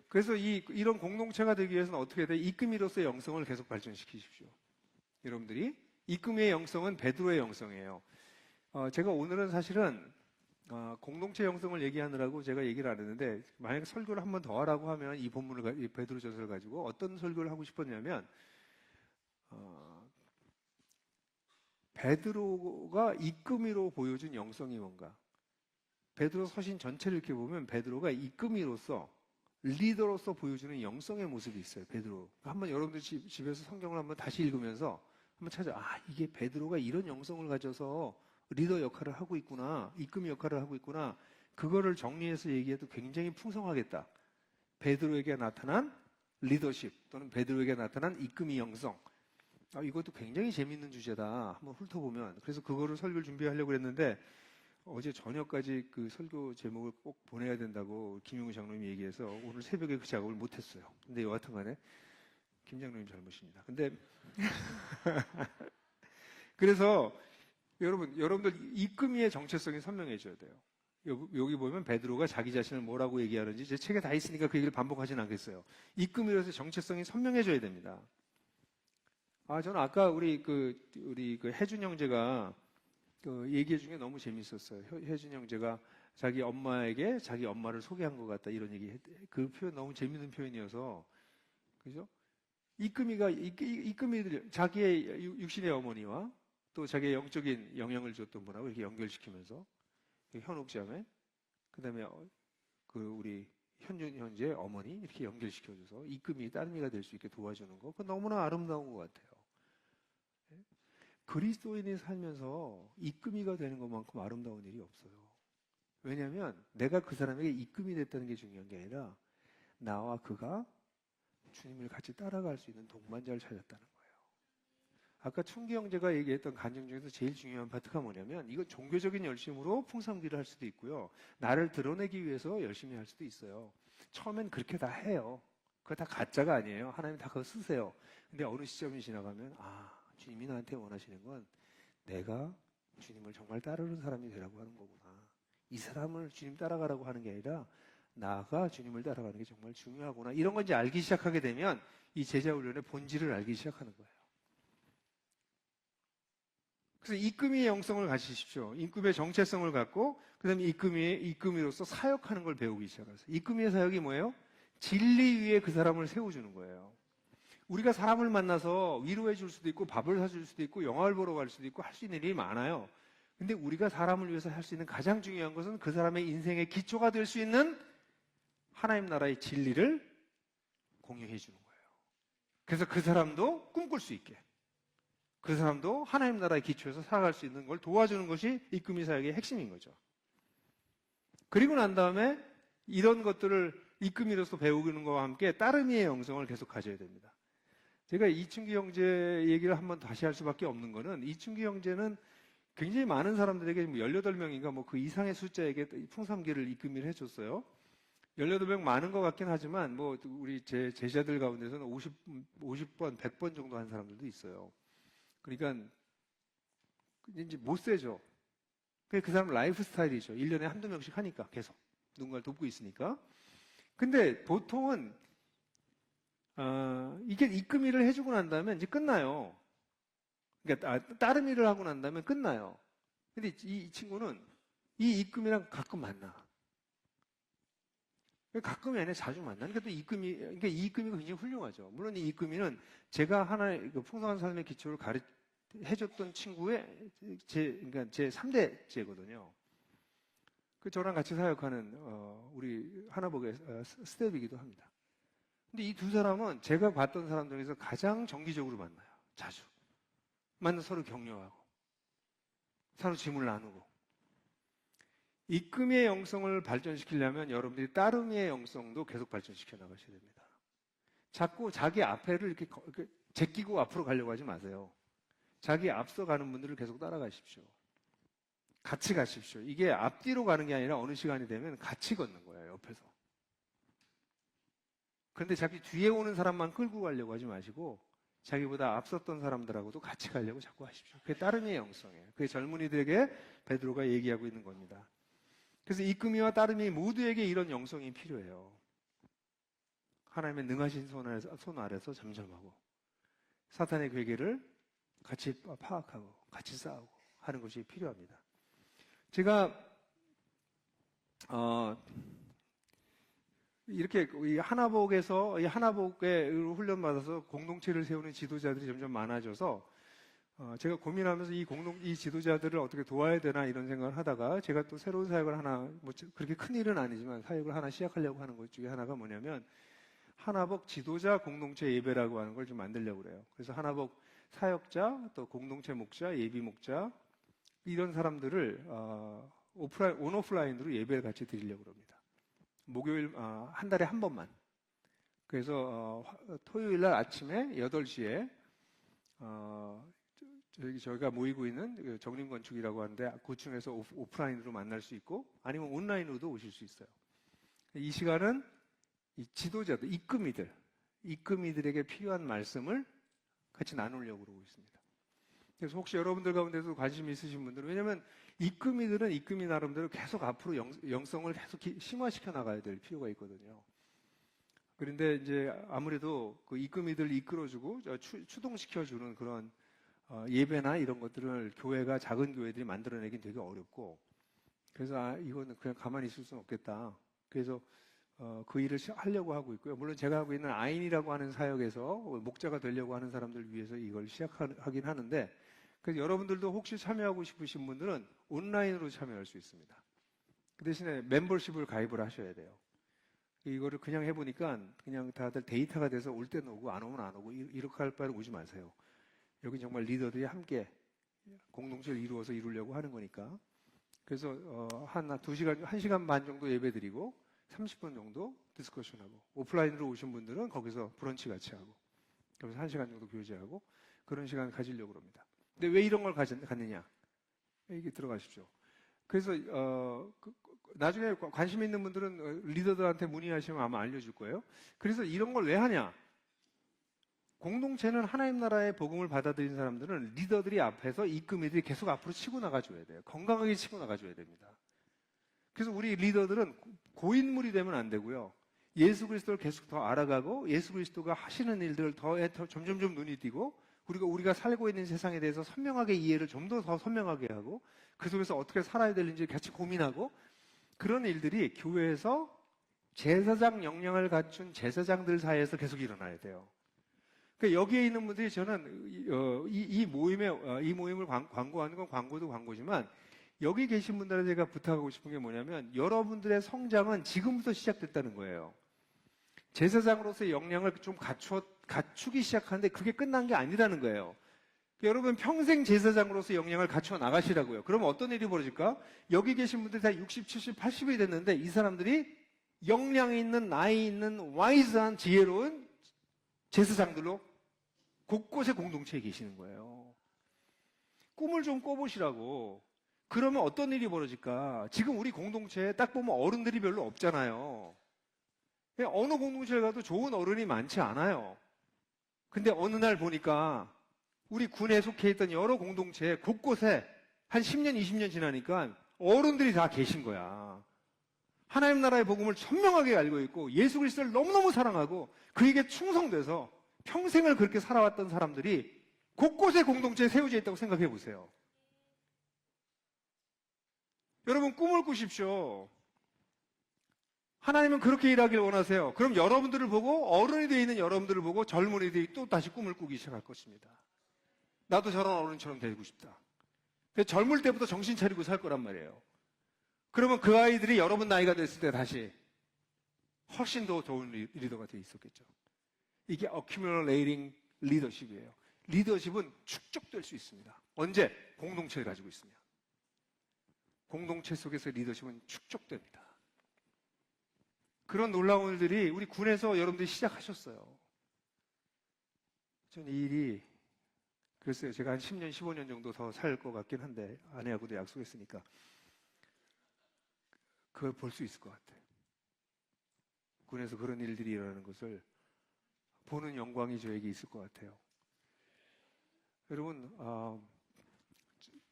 그래서 이런 공동체가 되기 위해서는 어떻게 해야 돼? 이끄미로서의 영성을 계속 발전시키십시오. 여러분들이 이끄미의 영성은 베드로의 영성이에요. 제가 오늘은 사실은 공동체 영성을 얘기하느라고 제가 얘기를 안 했는데, 만약에 설교를 한 번 더 하라고 하면 이 본문을, 이 베드로전서를 가지고 어떤 설교를 하고 싶었냐면, 베드로가 이끄미로 보여준 영성이 뭔가. 베드로 서신 전체를 이렇게 보면 베드로가 이끄미로서, 리더로서 보여주는 영성의 모습이 있어요. 베드로. 한번 여러분들 집에서 성경을 한번 다시 읽으면서 한번 이게 베드로가 이런 영성을 가져서 리더 역할을 하고 있구나. 이끄미 역할을 하고 있구나. 그거를 정리해서 얘기해도 굉장히 풍성하겠다. 베드로에게 나타난 리더십 또는 베드로에게 나타난 이끄미 영성. 이것도 굉장히 재밌는 주제다. 한번 훑어보면. 그래서 그거를 설교를 준비하려고 했는데 어제 저녁까지 그 설교 제목을 꼭 보내야 된다고 김용우 장로님이 얘기해서 오늘 새벽에 그 작업을 못했어요. 근데 여하튼 간에 김 장로님 잘못입니다. 근데 그래서 여러분들 이끄미의 정체성이 선명해져야 돼요. 여기 보면 베드로가 자기 자신을 뭐라고 얘기하는지 제 책에 다 있으니까 그 얘기를 반복하지는 않겠어요. 이끄미로서 정체성이 선명해져야 됩니다. 저는 아까 우리 혜준 형제가 그 얘기 중에 너무 재밌었어요. 혜준 형제가 자기 엄마에게 자기 엄마를 소개한 것 같다 이런 얘기. 그 표현 너무 재밌는 표현이어서 그죠? 이끄미들 자기의 육신의 어머니와 또 자기의 영적인 영향을 줬던 분하고 이렇게 연결시키면서 현옥자매, 그다음에 우리 현준 형제의 어머니 이렇게 연결시켜줘서 이끄미 따르미가 될 수 있게 도와주는 거, 그거 너무나 아름다운 것 같아요. 그리스도인이 살면서 이끄미가 되는 것만큼 아름다운 일이 없어요. 왜냐하면 내가 그 사람에게 이끄미 됐다는 게 중요한 게 아니라 나와 그가 주님을 같이 따라갈 수 있는 동반자를 찾았다는 거예요. 아까 충기 형제가 얘기했던 간증 중에서 제일 중요한 파트가 뭐냐면, 이거 종교적인 열심으로 풍성기를 할 수도 있고요. 나를 드러내기 위해서 열심히 할 수도 있어요. 처음엔 그렇게 다 해요. 그거 다 가짜가 아니에요. 하나님 다 그거 쓰세요. 근데 어느 시점이 지나가면 주님이 나한테 원하시는 건 내가 주님을 정말 따르는 사람이 되라고 하는 거구나. 이 사람을 주님 따라가라고 하는 게 아니라 나가 주님을 따라가는 게 정말 중요하구나. 이런 건 이제 알기 시작하게 되면 이 제자훈련의 본질을 알기 시작하는 거예요. 그래서 이끄미의 영성을 가지십시오. 이끄미의 정체성을 갖고 그다음에 이끄미로서 사역하는 걸 배우기 시작하세요. 이끄미의 사역이 뭐예요? 진리 위에 그 사람을 세워주는 거예요. 우리가 사람을 만나서 위로해 줄 수도 있고 밥을 사줄 수도 있고 영화를 보러 갈 수도 있고 할 수 있는 일이 많아요. 근데 우리가 사람을 위해서 할 수 있는 가장 중요한 것은 그 사람의 인생의 기초가 될 수 있는 하나님 나라의 진리를 공유해 주는 거예요. 그래서 그 사람도 꿈꿀 수 있게, 그 사람도 하나님 나라의 기초에서 살아갈 수 있는 걸 도와주는 것이 이끄미 사역의 핵심인 거죠. 그리고 난 다음에 이런 것들을 이끄미로서 배우는 것과 함께 따르미의 영성을 계속 가져야 됩니다. 제가 이충기 형제 얘기를 한번 다시 할 수밖에 없는 거는, 이충기 형제는 굉장히 많은 사람들에게 18명인가 뭐 그 이상의 숫자에게 풍삼기를 입금을 해줬어요. 18명 많은 것 같긴 하지만 뭐 우리 제 제자들 가운데서는 50번, 100번 정도 한 사람들도 있어요. 그러니까 이제 못 세죠. 그 사람 라이프 스타일이죠. 1년에 한두 명씩 하니까 계속 누군가를 돕고 있으니까. 근데 보통은 이게 입금 일을 해주고 난 다음에 이제 끝나요. 그러니까 다른 일을 하고 난 다음에 끝나요. 근데 이 친구는 이 입금이랑 가끔 만나. 가끔이 아니라 자주 만나니까 또 그러니까 이 입금이 굉장히 훌륭하죠. 물론 이 입금이는 제가 하나의 그 풍성한 삶의 기초를 해줬던 친구의 그러니까 제 3대째거든요. 그 저랑 같이 사역하는 우리 하나복의 스텝이기도 합니다. 근데 이 두 사람은 제가 봤던 사람 중에서 가장 정기적으로 만나요. 자주. 만나 서로 격려하고 서로 짐을 나누고. 입금의 영성을 발전시키려면 여러분들이 따름의 영성도 계속 발전시켜 나가셔야 됩니다. 자꾸 자기 앞에를 이렇게 제끼고 앞으로 가려고 하지 마세요. 자기 앞서 가는 분들을 계속 따라가십시오. 같이 가십시오. 이게 앞뒤로 가는 게 아니라 어느 시간이 되면 같이 걷는 거예요, 옆에서. 그런데 자기 뒤에 오는 사람만 끌고 가려고 하지 마시고 자기보다 앞섰던 사람들하고도 같이 가려고 자꾸 하십시오. 그게 따름의 영성이에요. 그게 젊은이들에게 베드로가 얘기하고 있는 겁니다. 그래서 입금이와 따름이 모두에게 이런 영성이 필요해요. 하나님의 능하신 손 아래서 잠잠하고 사탄의 괴계를 같이 파악하고 같이 싸우고 하는 것이 필요합니다. 제가 이렇게 이 하나복에서 이 하나복에 훈련받아서 공동체를 세우는 지도자들이 점점 많아져서 제가 고민하면서 이 지도자들을 어떻게 도와야 되나 이런 생각을 하다가 제가 또 새로운 사역을 하나 뭐 그렇게 큰 일은 아니지만 사역을 하나 시작하려고 하는 것 중에 하나가 뭐냐면 하나복 지도자 공동체 예배라고 하는 걸 좀 만들려고 그래요. 그래서 하나복 사역자 또 공동체 목자 예비 목자 이런 사람들을 온오프라인으로 예배를 같이 드리려고 합니다. 목요일 한 달에 한 번만. 그래서 토요일 날 아침에 8시에 저희가 모이고 있는 정림건축이라고 하는데 고층에서 오프라인으로 만날 수 있고 아니면 온라인으로도 오실 수 있어요. 이 시간은 이 지도자들, 입금이들에게 필요한 말씀을 같이 나누려고 그러고 있습니다. 그래서 혹시 여러분들 가운데도 관심 있으신 분들은 왜냐하면 입금이들은 입금이 나름대로 계속 앞으로 영성을 계속 심화시켜 나가야 될 필요가 있거든요. 그런데 이제 아무래도 그 입금이들 이끌어주고 추동시켜주는 그런 예배나 이런 것들을 교회가 작은 교회들이 만들어내긴 되게 어렵고 그래서 이거는 그냥 가만히 있을 수는 없겠다. 그래서 그 일을 하려고 하고 있고요. 물론 제가 하고 있는 아인이라고 하는 사역에서 목자가 되려고 하는 사람들 위해서 이걸 시작하긴 하는데 그래서 여러분들도 혹시 참여하고 싶으신 분들은 온라인으로 참여할 수 있습니다. 그 대신에 멤버십을 가입을 하셔야 돼요. 이거를 그냥 해보니까 그냥 다들 데이터가 돼서 올 때는 오고 안 오면 안 오고 이렇게 할 바에는 오지 마세요. 여기 정말 리더들이 함께 공동체를 이루려고 하는 거니까. 그래서 한 2시간, 1시간 반 정도 예배 드리고 30분 정도 디스커션하고 오프라인으로 오신 분들은 거기서 브런치 같이 하고 그래서 1시간 정도 교제하고 그런 시간 가지려고 합니다. 근데 왜 이런 걸 갖느냐? 여기 들어가십시오. 그래서 나중에 관심 있는 분들은 리더들한테 문의하시면 아마 알려줄 거예요. 그래서 이런 걸 왜 하냐? 공동체는 하나님 나라의 복음을 받아들인 사람들은 리더들이 앞에서 입금이들이 계속 앞으로 치고 나가줘야 돼요. 건강하게 치고 나가줘야 됩니다. 그래서 우리 리더들은 고인물이 되면 안 되고요. 예수 그리스도를 계속 더 알아가고 예수 그리스도가 하시는 일들을 더 점점점 눈이 띄고 우리가 살고 있는 세상에 대해서 선명하게 이해를 좀 더 선명하게 하고 그 속에서 어떻게 살아야 되는지 같이 고민하고 그런 일들이 교회에서 제사장 역량을 갖춘 제사장들 사이에서 계속 일어나야 돼요. 그러니까 여기에 있는 분들이 저는 이 모임을 광고하는 건 광고도 광고지만 여기 계신 분들한테 제가 부탁하고 싶은 게 뭐냐면 여러분들의 성장은 지금부터 시작됐다는 거예요. 제사장으로서의 역량을 좀 갖추기 시작하는데 그게 끝난 게 아니라는 거예요. 여러분 평생 제사장으로서 역량을 갖춰 나가시라고요. 그러면 어떤 일이 벌어질까? 여기 계신 분들이 다 60, 70, 80이 됐는데 이 사람들이 역량이 있는 나이 있는 와이즈한 지혜로운 제사장들로 곳곳에 공동체에 계시는 거예요. 꿈을 좀 꿔보시라고. 그러면 어떤 일이 벌어질까? 지금 우리 공동체에 딱 보면 어른들이 별로 없잖아요. 어느 공동체를 가도 좋은 어른이 많지 않아요. 근데 어느 날 보니까 우리 군에 속해 있던 여러 공동체 곳곳에 한 10년, 20년 지나니까 어른들이 다 계신 거야. 하나님 나라의 복음을 선명하게 알고 있고 예수 그리스도를 너무너무 사랑하고 그에게 충성돼서 평생을 그렇게 살아왔던 사람들이 곳곳에 공동체에 세워져 있다고 생각해 보세요. 여러분 꿈을 꾸십시오. 하나님은 그렇게 일하길 원하세요. 그럼 여러분들을 보고 어른이 되어 있는 여러분들을 보고 젊은이들이 또 다시 꿈을 꾸기 시작할 것입니다. 나도 저런 어른처럼 되고 싶다. 젊을 때부터 정신 차리고 살 거란 말이에요. 그러면 그 아이들이 여러분 나이가 됐을 때 다시 훨씬 더 좋은 리더가 되어 있었겠죠. 이게 accumulating leadership이에요. 리더십은 축적될 수 있습니다. 언제? 공동체를 가지고 있으면. 공동체 속에서 리더십은 축적됩니다. 그런 놀라운 일들이 우리 군에서 여러분들이 시작하셨어요. 전 이 일이 글쎄요, 제가 한 10년, 15년 정도 더 살 것 같긴 한데 아내하고도 약속했으니까 그걸 볼 수 있을 것 같아요. 군에서 그런 일들이 일어나는 것을 보는 영광이 저에게 있을 것 같아요. 여러분,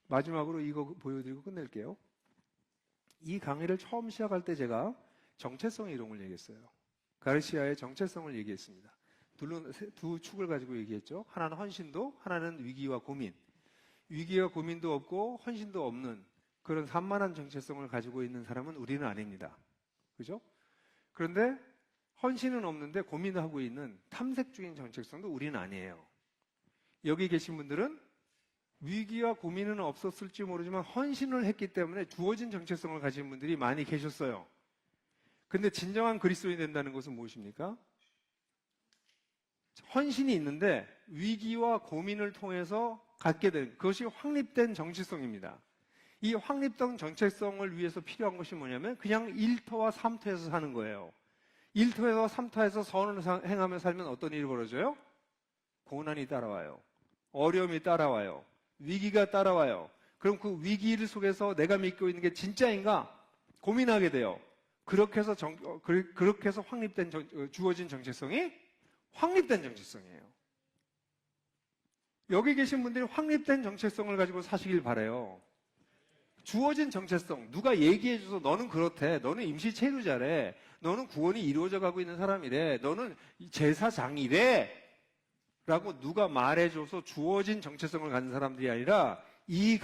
마지막으로 이거 보여드리고 끝낼게요. 이 강의를 처음 시작할 때 제가 정체성 이론을 얘기했어요. 가르시아의 정체성을 얘기했습니다. 두 축을 가지고 얘기했죠. 하나는 헌신도, 하나는 위기와 고민. 위기와 고민도 없고 헌신도 없는 그런 산만한 정체성을 가지고 있는 사람은 우리는 아닙니다. 그죠? 그런데 헌신은 없는데 고민하고 있는 탐색적인 정체성도 우리는 아니에요. 여기 계신 분들은 위기와 고민은 없었을지 모르지만 헌신을 했기 때문에 주어진 정체성을 가진 분들이 많이 계셨어요. 근데 진정한 그리스도인이 된다는 것은 무엇입니까? 헌신이 있는데 위기와 고민을 통해서 갖게 된 그것이 확립된 정체성입니다. 이 확립된 정체성을 위해서 필요한 것이 뭐냐면 그냥 1터와 3터에서 사는 거예요. 1터에서 3터에서 선을 행하며 살면 어떤 일이 벌어져요? 고난이 따라와요. 어려움이 따라와요. 위기가 따라와요. 그럼 그 위기 속에서 내가 믿고 있는 게 진짜인가? 고민하게 돼요. 그렇게 해서 확립된 주어진 정체성이 확립된 정체성이에요. 여기 계신 분들이 확립된 정체성을 가지고 사시길 바라요. 주어진 정체성, 누가 얘기해줘서 너는 그렇대, 너는 임시체류자래, 너는 구원이 이루어져 가고 있는 사람이래, 너는 제사장이래 라고 누가 말해줘서 주어진 정체성을 가진 사람들이 아니라 이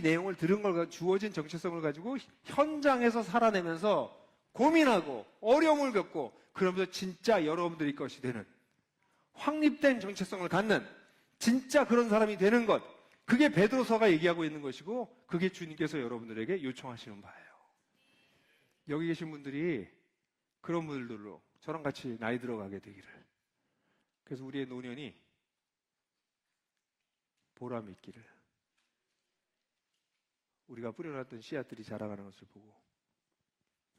내용을 들은 걸 주어진 정체성을 가지고 현장에서 살아내면서 고민하고 어려움을 겪고 그러면서 진짜 여러분들의 것이 되는 확립된 정체성을 갖는 진짜 그런 사람이 되는 것, 그게 베드로서가 얘기하고 있는 것이고 그게 주님께서 여러분들에게 요청하시는 바예요. 여기 계신 분들이 그런 분들로 저랑 같이 나이 들어가게 되기를. 그래서 우리의 노년이 보람 있기를, 우리가 뿌려놨던 씨앗들이 자라가는 것을 보고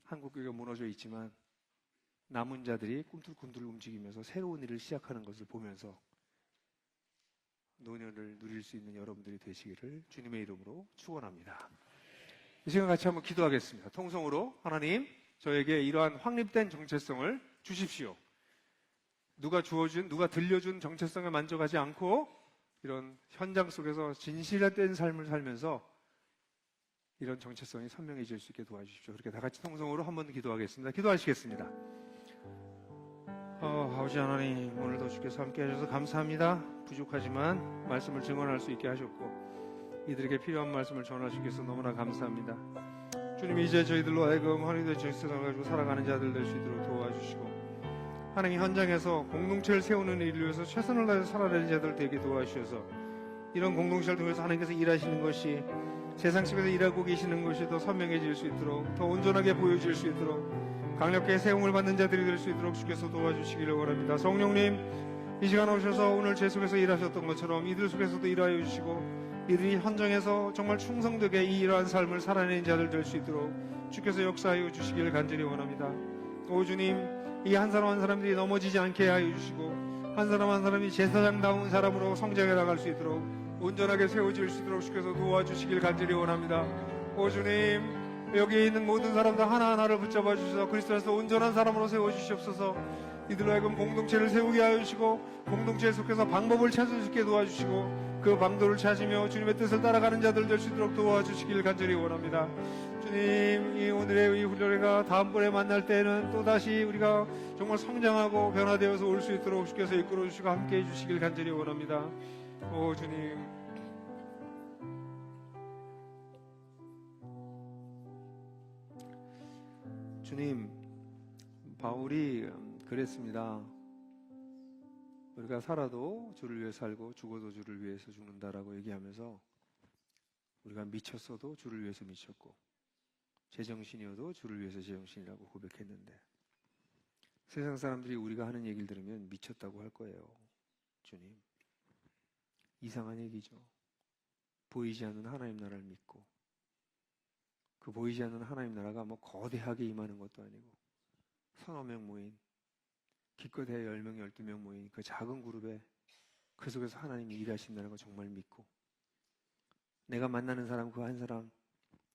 한국교회가 무너져 있지만 남은 자들이 꿈틀꿈틀 움직이면서 새로운 일을 시작하는 것을 보면서 노년을 누릴 수 있는 여러분들이 되시기를 주님의 이름으로 축원합니다. 이 시간 같이 한번 기도하겠습니다. 통성으로 하나님, 저에게 이러한 확립된 정체성을 주십시오. 누가 들려준 정체성에 만족하지 않고 이런 현장 속에서 진실된 삶을 살면서 이런 정체성이 선명해질 수 있게 도와주십시오. 그렇게 다 같이 통성으로 한 번 기도하겠습니다. 기도하시겠습니다. 아버지 하나님, 오늘도 주께서 함께 하셔서 감사합니다. 부족하지만 말씀을 증언할 수 있게 하셨고 이들에게 필요한 말씀을 전할 수 있어서 너무나 감사합니다. 주님, 이제 저희들로 하여금 하나님의 정체성을 가지고 살아가는 자들 될 수 있도록 도와주시고 하나님 현장에서 공동체를 세우는 일을 위해서 최선을 다해서 살아내는 자들 되게 도와주셔서 이런 공동체를 통해서 하나님께서 일하시는 것이 세상 속에서 일하고 계시는 것이 더 선명해질 수 있도록, 더 온전하게 보여질 수 있도록, 강력하게 세움을 받는 자들이 될 수 있도록 주께서 도와주시기를 원합니다. 성령님, 이 시간 오셔서 오늘 제 속에서 일하셨던 것처럼 이들 속에서도 일하여 주시고 이들이 현장에서 정말 충성되게 이러한 삶을 살아내는 자들 될 수 있도록 주께서 역사하여 주시기를 간절히 원합니다. 오 주님, 이 한 사람 한 사람들이 넘어지지 않게 하여 주시고 한 사람 한 사람이 제사장다운 사람으로 성장해 나갈 수 있도록 온전하게 세워질 수 있도록 주께서 도와주시길 간절히 원합니다. 오 주님, 여기에 있는 모든 사람들 하나하나를 붙잡아 주셔서 그리스도 안에서 온전한 사람으로 세워주시옵소서. 이들로 하여금 공동체를 세우게 하여 주시고 공동체에 속해서 방법을 찾을 수 있게 도와주시고 그 방도를 찾으며 주님의 뜻을 따라가는 자들 될 수 있도록 도와주시길 간절히 원합니다. 주님, 이 오늘의 이 훈련회가 다음번에 만날 때는 또다시 우리가 정말 성장하고 변화되어서 올 수 있도록 주께서 이끌어 주시고 함께 해주시길 간절히 원합니다. 오 주님, 주님, 바울이 그랬습니다. 우리가 살아도 주를 위해 살고 죽어도 주를 위해서 죽는다라고 얘기하면서 우리가 미쳤어도 주를 위해서 미쳤고 제정신이어도 주를 위해서 제정신이라고 고백했는데 세상 사람들이 우리가 하는 얘기를 들으면 미쳤다고 할 거예요. 주님, 이상한 얘기죠. 보이지 않는 하나님 나라를 믿고 그 보이지 않는 하나님 나라가 뭐 거대하게 임하는 것도 아니고 서너 명 모인 기껏해야 10명, 12명 모인 그 작은 그룹에 그 속에서 하나님이 일하신다는 거 정말 믿고 내가 만나는 사람 그 한 사람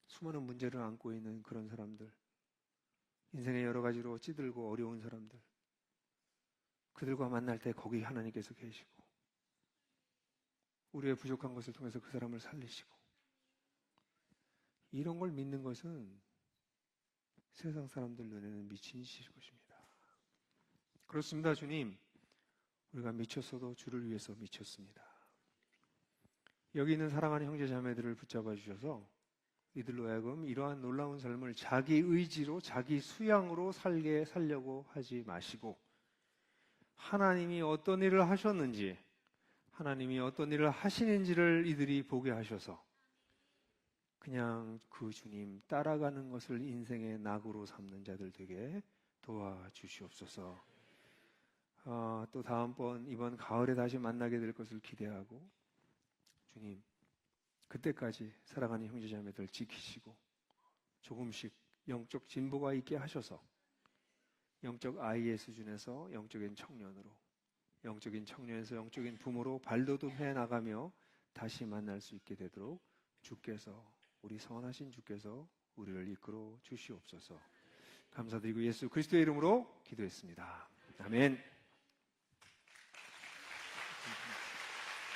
수많은 문제를 안고 있는 그런 사람들 인생의 여러 가지로 찌들고 어려운 사람들 그들과 만날 때 거기 하나님께서 계시고 우리의 부족한 것을 통해서 그 사람을 살리시고 이런 걸 믿는 것은 세상 사람들 눈에는 미친 짓일 것입니다. 그렇습니다. 주님, 우리가 미쳤어도 주를 위해서 미쳤습니다. 여기 있는 사랑하는 형제 자매들을 붙잡아 주셔서 이들로 하여금 이러한 놀라운 삶을 자기 의지로 자기 수양으로 살려고 하지 마시고 하나님이 어떤 일을 하셨는지 하나님이 어떤 일을 하시는지를 이들이 보게 하셔서 그냥 그 주님 따라가는 것을 인생의 낙으로 삼는 자들 되게 도와주시옵소서. 또 다음번 이번 가을에 다시 만나게 될 것을 기대하고 주님 그때까지 사랑하는 형제자매들 지키시고 조금씩 영적 진보가 있게 하셔서 영적 아이의 수준에서 영적인 청년으로 영적인 청년에서 영적인 부모로 발돋움해 나가며 다시 만날 수 있게 되도록 주께서 우리 선하신 주께서 우리를 이끌어 주시옵소서. 감사드리고 예수 그리스도의 이름으로 기도했습니다. 아멘.